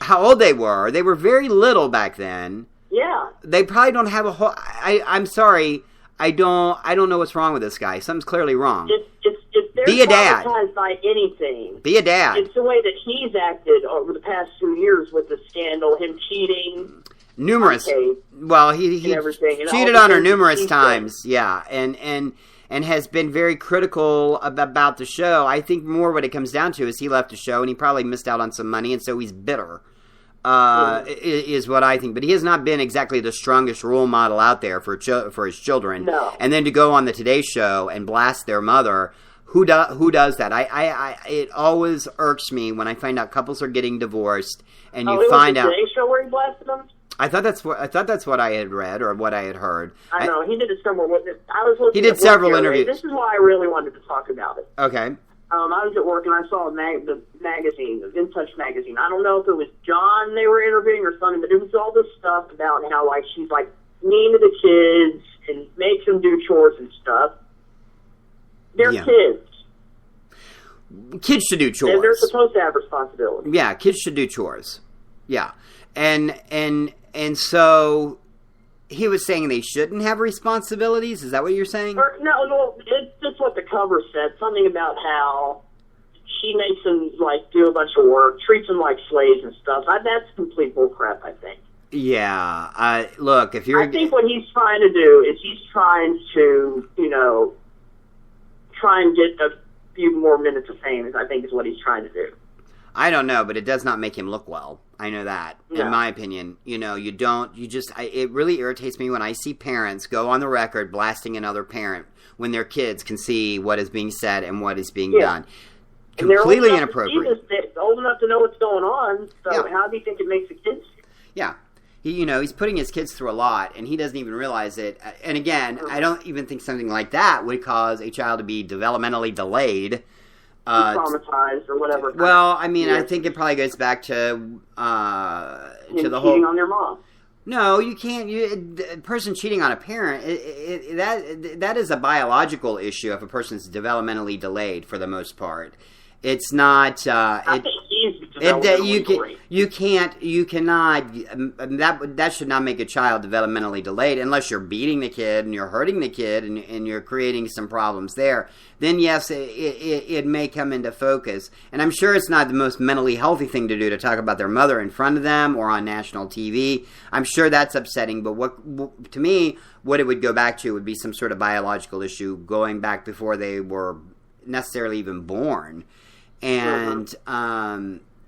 S1: how old they were. They were very little back then.
S2: Yeah.
S1: They probably don't have a whole. I'm sorry. I don't know what's wrong with this guy. Something's clearly wrong.
S2: If they're
S1: Be a dad.
S2: traumatized by anything,
S1: be a dad.
S2: It's the way that he's acted over the past 2 years with the scandal, him cheating.
S1: Numerous. Well, he cheated on her numerous times. Yeah, and has been very critical about the show. I think more what it comes down to is he left the show and he probably missed out on some money, and so he's bitter. Is what I think. But he has not been exactly the strongest role model out there for his children.
S2: No.
S1: And then to go on the Today Show and blast their mother, who does that? It always irks me when I find out couples are getting divorced and you find out.
S2: Was the Today Show where he blasted them?
S1: I thought that's what I had read or what I had heard.
S2: I know he did it somewhere with it. I was looking.
S1: He did several interviews.
S2: This is why I really wanted to talk about it.
S1: Okay.
S2: I was at work and I saw the magazine, the In Touch magazine. I don't know if it was John they were interviewing or something, but it was all this stuff about how she's mean to the kids and makes them do chores and stuff. They're kids.
S1: Kids should do chores.
S2: They're supposed to have responsibility.
S1: Yeah, kids should do chores. Yeah, and so he was saying they shouldn't have responsibilities. Is that what you're saying?
S2: No, it's just what the cover said. Something about how she makes them do a bunch of work, treats them like slaves and stuff. That's complete bullcrap, I think.
S1: Yeah. Look, if you're,
S2: I think what he's trying to do is he's trying to, try and get a few more minutes of fame. I think is what he's trying to do.
S1: I don't know, but it does not make him look well. I know that. In my opinion, it really irritates me when I see parents go on the record blasting another parent when their kids can see what is being said and what is being done. Completely inappropriate.
S2: They're old enough to know what's going on, so how do you think it makes the kids feel?
S1: Yeah. He's putting his kids through a lot, and he doesn't even realize it. And again, I don't even think something like that would cause a child to be developmentally delayed.
S2: Traumatized or whatever.
S1: Well, I mean, I think it probably goes back to the whole
S2: cheating on their mom.
S1: No, you can't. A person cheating on a parent, that is a biological issue if a person's developmentally delayed for the most part. It's not.
S2: I think he's developmentally delayed.
S1: You cannot. That should not make a child developmentally delayed unless you're beating the kid and you're hurting the kid and you're creating some problems there. Then yes, it may come into focus. And I'm sure it's not the most mentally healthy thing to do to talk about their mother in front of them or on national TV. I'm sure that's upsetting. But to me, what it would go back to would be some sort of biological issue going back before they were necessarily even born. And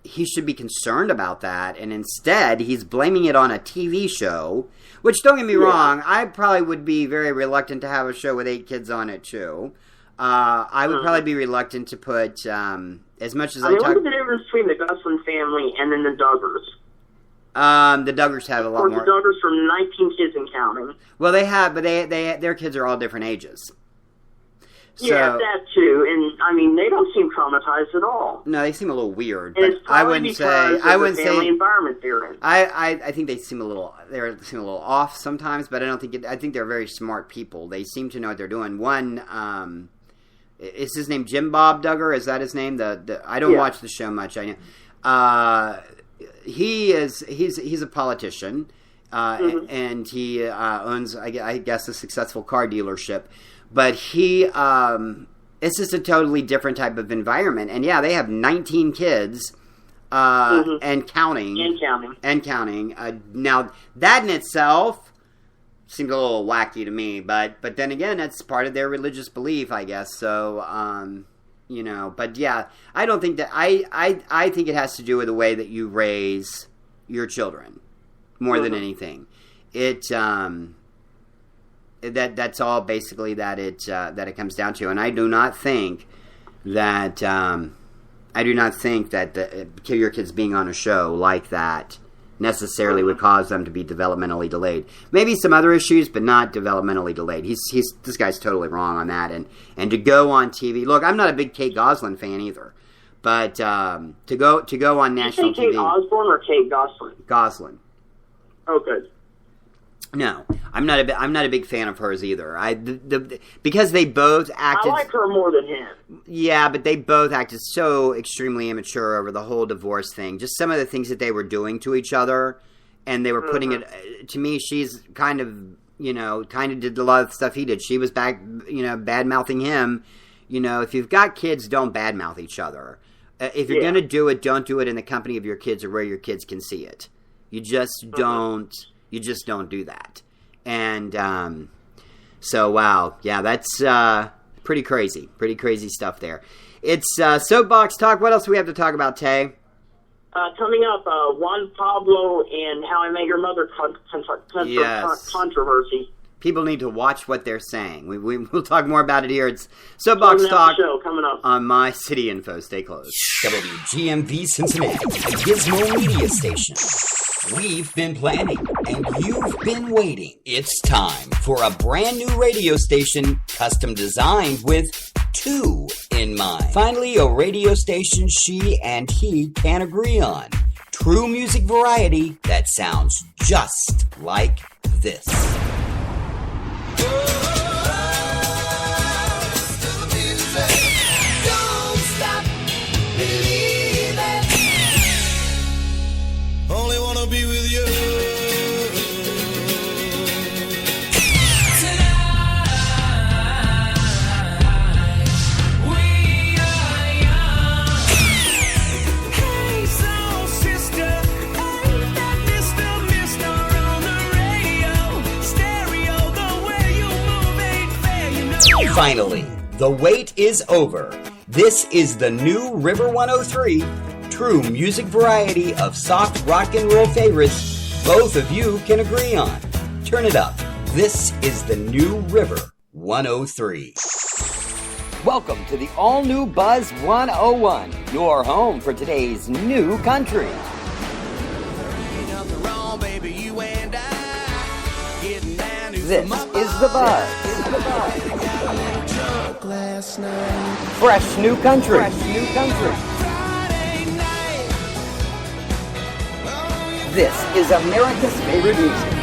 S1: he should be concerned about that. And instead, he's blaming it on a TV show, which, don't get me wrong, I probably would be very reluctant to have a show with 8 kids on it, too. I would probably be reluctant to put, as much as I talk...
S2: What's the difference between the Gosselin family and then the Duggars?
S1: The Duggars have a lot more...
S2: The Duggars from 19 kids and counting.
S1: Well, they have, but their kids are all different ages. So,
S2: that too, and I mean they don't seem traumatized at all.
S1: No, they seem a little weird.
S2: And
S1: but I wouldn't say
S2: the family environment they're in.
S1: I think they seem a little off sometimes, but I don't think I think they're very smart people. They seem to know what they're doing. One, is his name Jim Bob Duggar? Is that his name? I don't watch the show much. I know. He's a politician. and he owns, I guess, a successful car dealership. But he, it's just a totally different type of environment. And yeah, they have 19 kids and counting. And counting. Now, that in itself seems a little wacky to me, but then again, it's part of their religious belief, I guess. So, you know, but yeah, I don't think that I think it has to do with the way that you raise your children more than anything. That's all basically that it comes down to. And I do not think that your kids being on a show like that necessarily would cause them to be developmentally delayed. Maybe some other issues, but not developmentally delayed. This guy's totally wrong on that. And to go on TV, look, I'm not a big Kate Gosselin fan either, but to go on national TV.
S2: Kate Osborne or Kate Gosselin?
S1: Gosselin.
S2: Oh, good.
S1: No, I'm not a big fan of hers either. Because they both acted.
S2: I like her more than him.
S1: Yeah, but they both acted so extremely immature over the whole divorce thing. Just some of the things that they were doing to each other, and they were putting it. To me, she's kind of did a lot of stuff he did. She was bad mouthing him. You know, if you've got kids, don't bad mouth each other. If you're gonna do it, don't do it in the company of your kids or where your kids can see it. You just don't. You just don't do that. And so, wow. Yeah, that's pretty crazy. Pretty crazy stuff there. It's Soapbox Talk. What else do we have to talk about, Tay?
S2: Coming up, Juan Pablo and How I Met Your Mother controversy.
S1: People need to watch what they're saying. We'll talk more about it here. It's Soapbox Talk
S2: show coming up
S1: on My City Info. Stay close.
S4: WGMV Cincinnati, a Gizmo media station. We've been planning, and you've been waiting. It's time for a brand new radio station, custom designed with two in mind. Finally, a radio station she and he can agree on. True music variety that sounds just like this.
S5: Only wanna be with you. Tonight, we are young. Hey, soul sister, ain't that Mr. on the radio? Stereo, the way you move ain't fair, you know.
S4: Finally, the wait is over. This is the new River 103. True music variety of soft rock and roll favorites both of you can agree on. Turn it up. This is the new River 103.
S6: Welcome to the all-new Buzz 101, your home for today's new country. This is the Buzz. Fresh new country. This is America's favorite music.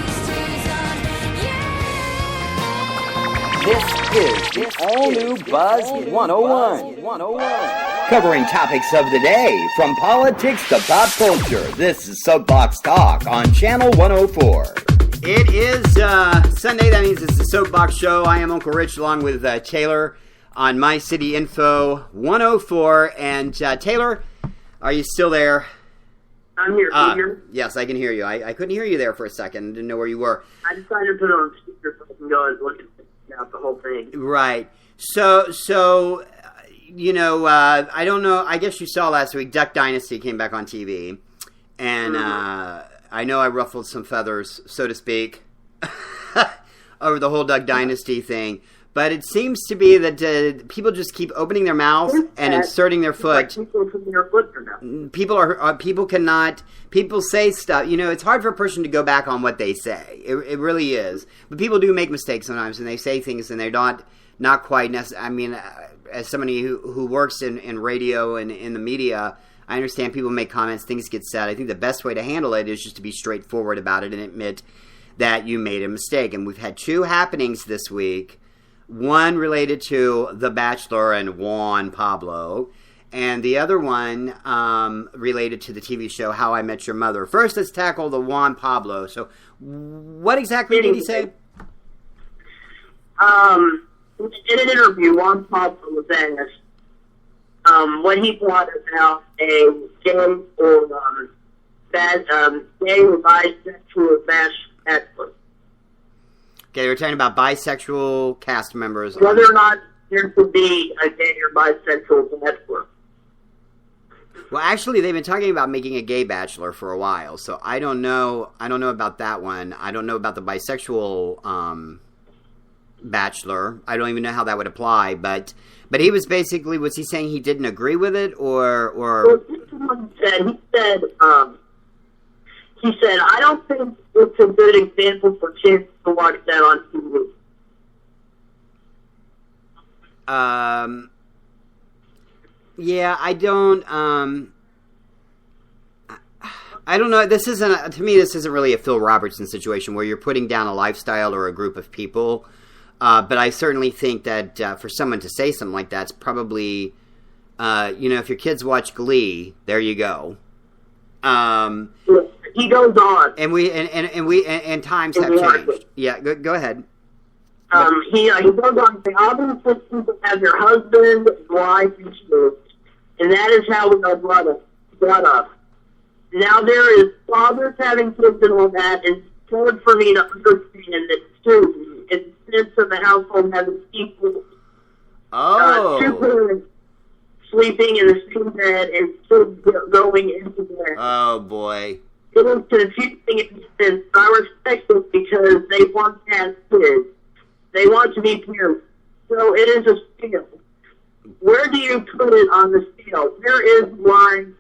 S6: This is the all-new Buzz 101. Covering topics of the day, from politics to pop culture. This is Soapbox Talk on Channel 104.
S1: It is Sunday. That means it's the Soapbox Show. I am Uncle Rich along with Taylor on My City Info 104. And Taylor, are you still there?
S2: I'm here. Can you hear me?
S1: Yes, I can hear you. I couldn't hear you there for a second. Didn't know where you were.
S2: I decided to put it on speaker so I can go and look at the whole thing.
S1: Right. So I don't know. I guess you saw last week Duck Dynasty came back on TV. And I know I ruffled some feathers, so to speak, over the whole Duck Dynasty thing. But it seems to be that people just keep opening their mouth and inserting their foot. People say stuff. You know, it's hard for a person to go back on what they say. It really is. But people do make mistakes sometimes, and they say things, and they're not quite necessary. I mean, as somebody who works in radio and in the media, I understand people make comments, things get said. I think the best way to handle it is just to be straightforward about it and admit that you made a mistake. And we've had two happenings this week. One related to The Bachelor and Juan Pablo, and the other one related to the TV show How I Met Your Mother. First, let's tackle the Juan Pablo. So, what exactly did he say?
S2: In an interview, Juan Pablo was asked when he brought about a gay or gay or bisexual bachelor.
S1: Okay, they were talking about bisexual cast members.
S2: Whether or not there could be a gay or bisexual bachelor.
S1: Well, actually, they've been talking about making a gay bachelor for a while, so I don't know. I don't know about that one. I don't know about the bisexual bachelor. I don't even know how that would apply. But he was basically, was he saying he didn't agree with it, or?
S2: Well, this is what he said, I don't think it's a good example for kids to watch that on TV.
S1: Yeah, I don't know. This isn't, to me, this isn't really a Phil Robertson situation where you're putting down a lifestyle or a group of people. But I certainly think that for someone to say something like that's probably, if your kids watch Glee, there you go.
S2: He goes on,
S1: and times have changed. Yeah, go ahead.
S2: He goes on to say, obviously people have their husband, wife, and children, and that is how we are brought up. Now there is fathers having kids and all that, and it's hard for me to understand that too. In the sense of the household having people, two parents sleeping in the same bed and still going into bed.
S1: Oh boy.
S2: It is confusing in a sense, but I respect it because they want to have kids. They want to be parents. So it is a scale. Where do you put it on the scale? Where is line?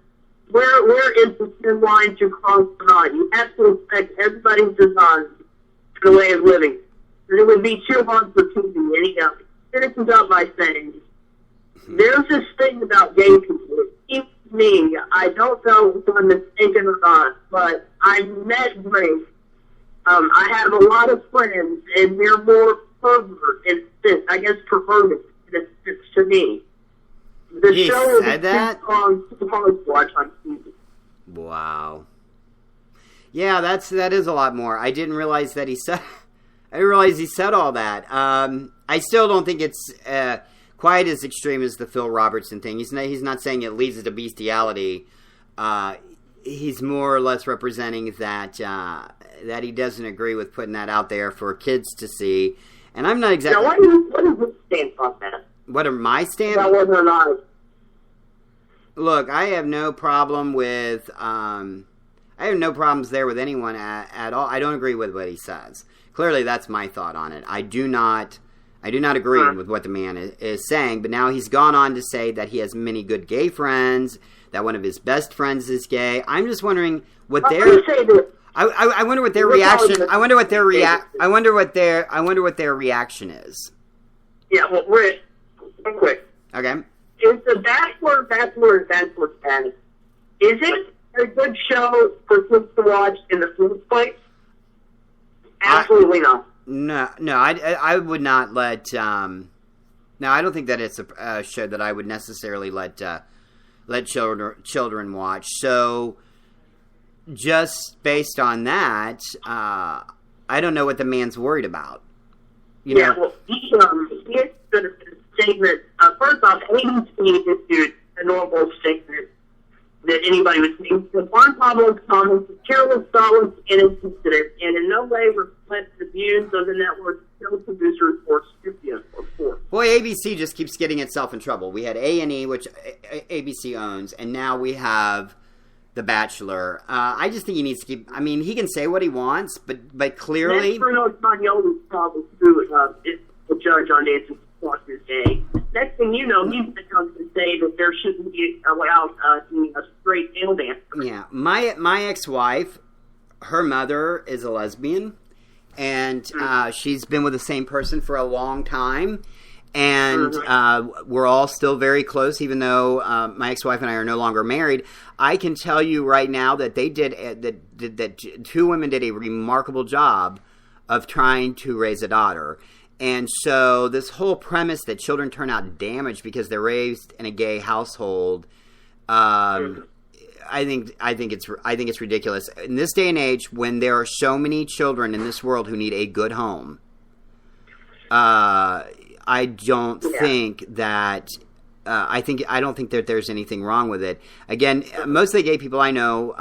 S2: Where is the thin line to cross the line? You have to respect everybody's design for the way of living. And it would be too hard for TV. And he finishes up by saying, there's this thing about gay people. It seems to me, I don't know if I'm mistaken or not, but I've met Grace. I have a lot of friends, and they're more pervert in a sense. I guess perverted in a sense to me. The
S1: He
S2: show
S1: said that?
S2: too hard to watch on TV.
S1: Wow. Yeah, that is a lot more. I didn't realize that he said. I didn't realize he said all that. I still don't think it's quite as extreme as the Phil Robertson thing. He's not saying it leads to bestiality. He's more or less representing that he doesn't agree with putting that out there for kids to see. And I'm not exactly.
S2: Now, what is your stance on that?
S1: What are my stance?
S2: About whether or not.
S1: Look, I have no problem with. I have no problems there with anyone at all. I don't agree with what he says. Clearly, that's my thought on it. I do not agree with what the man is saying. But now he's gone on to say that he has many good gay friends. That one of his best friends is gay. I'm just wondering what their. I wonder what their reaction. I wonder what their reaction is.
S2: Yeah, well, Rick, real quick.
S1: Okay.
S2: Is the Bachelor status, is it a good show for kids to watch in the first place? Absolutely not.
S1: No, I would not let. No, I don't think that it's a show that I would necessarily let children watch. So, just based on that, I don't know what the man's worried about. You know?
S2: Well, he has a statement. First off, ABC issued a normal statement that anybody would see. The Juan Pablo's comments are careless, thoughtless, and insensitive, and in no way reflect the views of the network's show producers or recipients.
S1: Boy, ABC just keeps getting itself in trouble. We had A&E, which ABC owns, and now we have The Bachelor. I just think he needs to keep. I mean, he can say what he wants, but clearly.
S2: Next, Bruno Tonioli's probably through the judge on Nancy Foster's Day. Next thing you know, he's going to come and say that there shouldn't be allowed a straight male dancer.
S1: Yeah, my ex-wife, her mother is a lesbian, and she's been with the same person for a long time. And we're all still very close, even though my ex-wife and I are no longer married. I can tell you right now that they that two women did a remarkable job of trying to raise a daughter. And so this whole premise that children turn out damaged because they're raised in a gay household, I think it's ridiculous. In this day and age, when there are so many children in this world who need a good home, I don't think that. I don't think that there's anything wrong with it. Again, most of the gay people I know,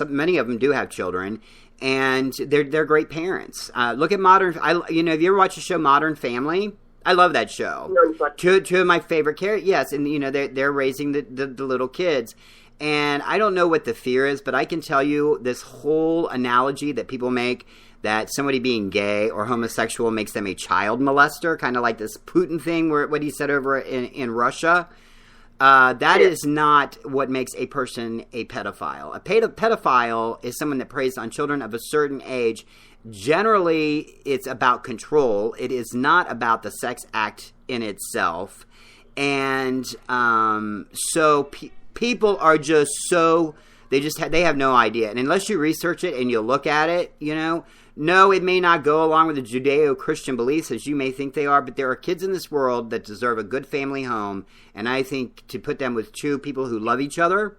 S1: many of them do have children, and they're great parents. Look at have you ever watched the show Modern Family? I love that show. Two of my favorite characters. Yes, and they're raising the little kids. And I don't know what the fear is, but I can tell you this whole analogy that people make that somebody being gay or homosexual makes them a child molester, kind of like this Putin thing, where what he said over in Russia. That is not what makes a person a pedophile. A pedophile is someone that preys on children of a certain age. Generally, it's about control. It is not about the sex act in itself. And so people are just so... They have no idea. And unless you research it and you look at it, no, it may not go along with the Judeo-Christian beliefs as you may think they are, but there are kids in this world that deserve a good family home, and I think to put them with two people who love each other,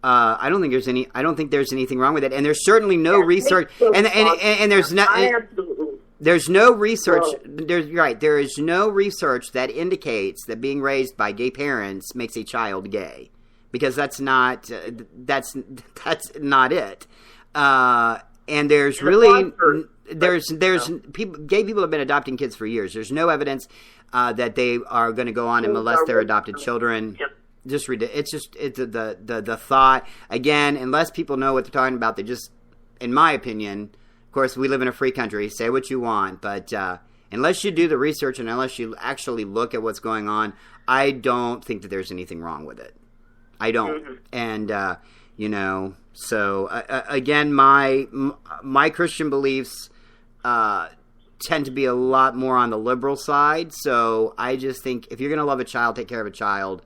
S1: I don't think there's anything wrong with it, and there's certainly no research, and there's no research. There is no research that indicates that being raised by gay parents makes a child gay, because that's not it. And there's really gay people have been adopting kids for years. There's no evidence that they are going to go on and molest their adopted children.
S2: Yep.
S1: It's the thought again. Unless people know what they're talking about, they just, in my opinion, of course, we live in a free country. Say what you want, but unless you do the research and unless you actually look at what's going on, I don't think that there's anything wrong with it. I don't, and So again, my Christian beliefs tend to be a lot more on the liberal side. So I just think if you're going to love a child, take care of a child.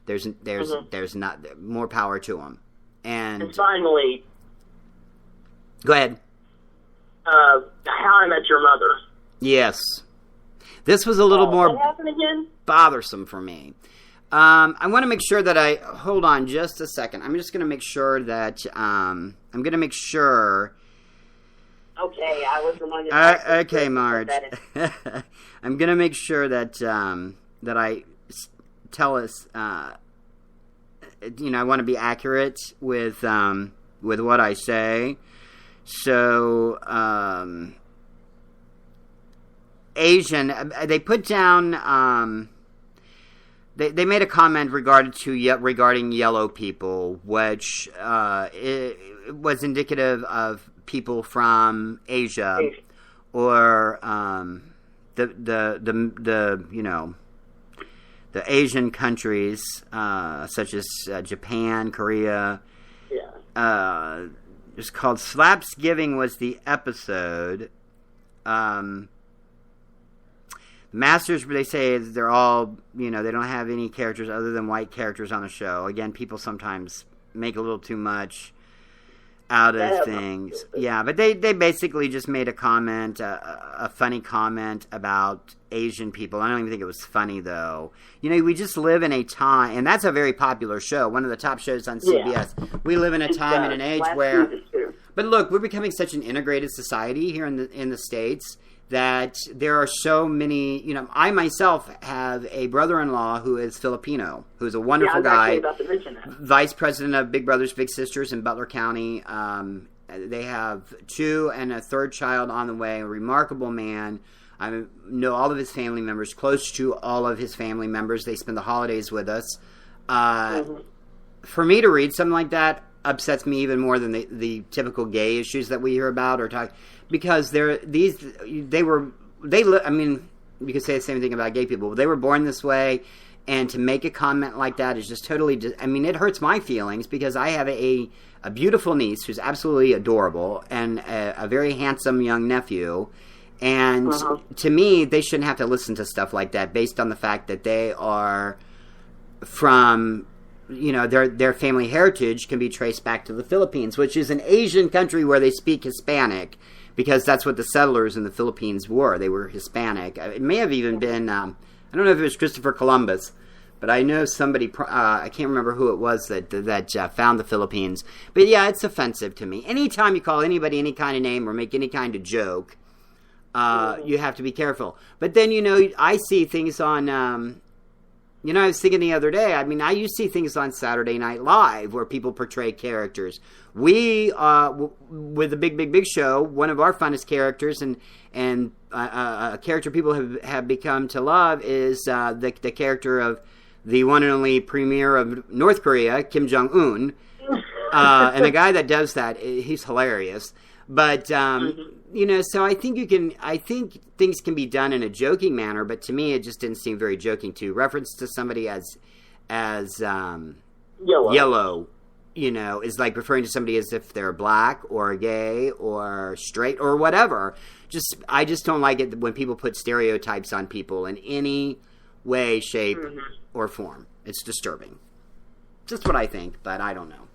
S1: There's not more power to them. And
S2: finally,
S1: go ahead.
S2: How I Met Your Mother.
S1: Yes, this was a little more
S2: what happened again?
S1: bothersome for me. I want to make sure that hold on just a second. I'm just going to make sure that, I'm going to make sure.
S2: Okay, I was reminded.
S1: Okay, Marge. I'm going to make sure that, that I tell us, I want to be accurate with what I say. So, Asian, they put down, They made a comment regarding yellow people, which it was indicative of people from Asia, or the Asian countries such as Japan, Korea.
S2: Yeah.
S1: It's called Slapsgiving was the episode. Masters, they say they're all, they don't have any characters other than white characters on the show. Again, people sometimes make a little too much out of things. Yeah, but they basically just made a comment, a funny comment about Asian people. I don't even think it was funny, though. We just live in a time, and that's a very popular show, one of the top shows on CBS. Yeah. We live in a time and an age where... But look, we're becoming such an integrated society here in the States that there are so many, I myself have a brother-in-law who is Filipino, who's a wonderful guy,
S2: about to mention that.
S1: Vice president of Big Brothers Big Sisters in Butler County. They have 2 and a 3rd child on the way, a remarkable man. I know all of his family members, close to all of his family members. They spend the holidays with us. For me to read something like that upsets me even more than the typical gay issues that we hear about or talk. Because you could say the same thing about gay people. But they were born this way, and to make a comment like that is just totally... it hurts my feelings because I have a beautiful niece who's absolutely adorable and a very handsome young nephew. And to me, they shouldn't have to listen to stuff like that based on the fact that they are from their family heritage can be traced back to the Philippines, which is an Asian country where they speak Hispanic, because that's what the settlers in the Philippines were. They were Hispanic. It may have even been, I don't know if it was Christopher Columbus, but I know somebody, I can't remember who it was that found the Philippines. But yeah, it's offensive to me. Anytime you call anybody any kind of name or make any kind of joke, you have to be careful. But then, I see things on, I was thinking the other day, you see things on Saturday Night Live where people portray characters. We, with the Big Show, one of our funnest characters and a character people have become to love is the character of the one and only premier of North Korea, Kim Jong-un. And the guy that does that, he's hilarious. But, so I think things can be done in a joking manner, but to me it just didn't seem very joking to reference to somebody as yellow, is like referring to somebody as if they're black or gay or straight or whatever. I just don't like it when people put stereotypes on people in any way, shape, or form. It's disturbing. Just what I think, but I don't know.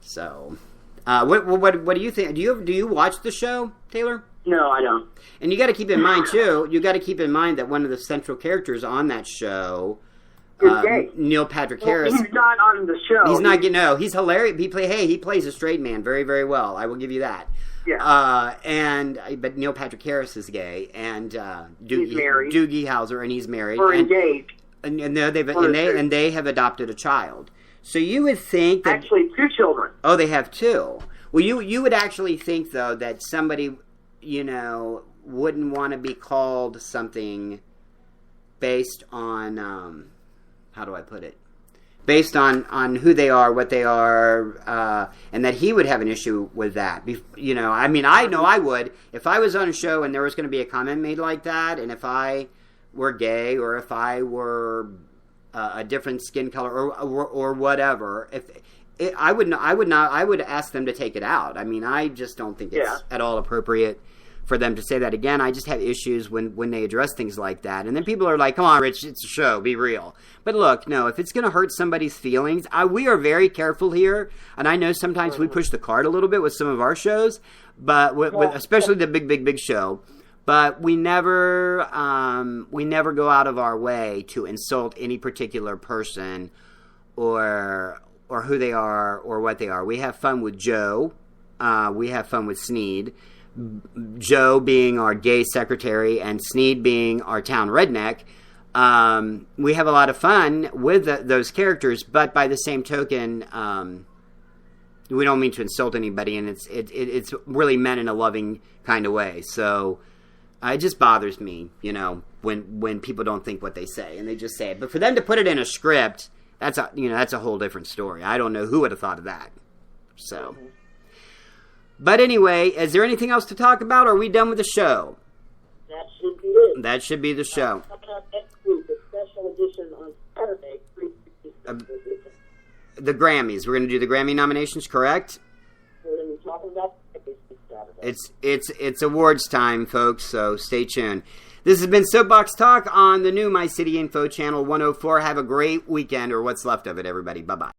S1: So, what do you think? Do you watch the show, Taylor?
S2: No, I don't.
S1: And you got to keep in mind too. You got to keep in mind that one of the central characters on that show, Neil Patrick Harris.
S2: He's not on the show.
S1: He's not. No, he's hilarious. He plays a straight man very, very well. I will give you that.
S2: Yeah.
S1: But Neil Patrick Harris is gay, and
S2: he's married.
S1: Doogie Howser, and he's married.
S2: Or engaged.
S1: And they have adopted a child. So you would think that
S2: actually 2 children.
S1: Oh, they have 2. Well, you would actually think though that somebody, wouldn't want to be called something based on how do I put it? Based on who they are, what they are, and that he would have an issue with that. I know I would. If I was on a show and there was going to be a comment made like that, and if I were gay or if I were a different skin color or whatever, I would ask them to take it out. I just don't think it's at all appropriate for them to say that again. I just have issues when they address things like that. And then people are like, come on, Rich, it's a show, be real. But look, no, if it's going to hurt somebody's feelings, we are very careful here. And I know sometimes we push the cart a little bit with some of our shows, but especially the Big Show. But we never go out of our way to insult any particular person or who they are or what they are. We have fun with Joe. We have fun with Sneed. Joe being our gay secretary and Sneed being our town redneck. We have a lot of fun with those characters, but by the same token, we don't mean to insult anybody, and it's really meant in a loving kind of way. So it just bothers me, when people don't think what they say and they just say it. But for them to put it in a script, that's a whole different story. I don't know who would have thought of that. So. But anyway, is there anything else to talk about, or are we done with the show?
S2: That should be it.
S1: That should be the show.
S2: Next week, a special edition on Saturday.
S1: The Grammys. We're going to do the Grammy nominations, correct?
S2: We're going to be talking about Saturday.
S1: It's awards time, folks, so stay tuned. This has been Soapbox Talk on the new My City Info Channel 104. Have a great weekend, or what's left of it, everybody. Bye-bye.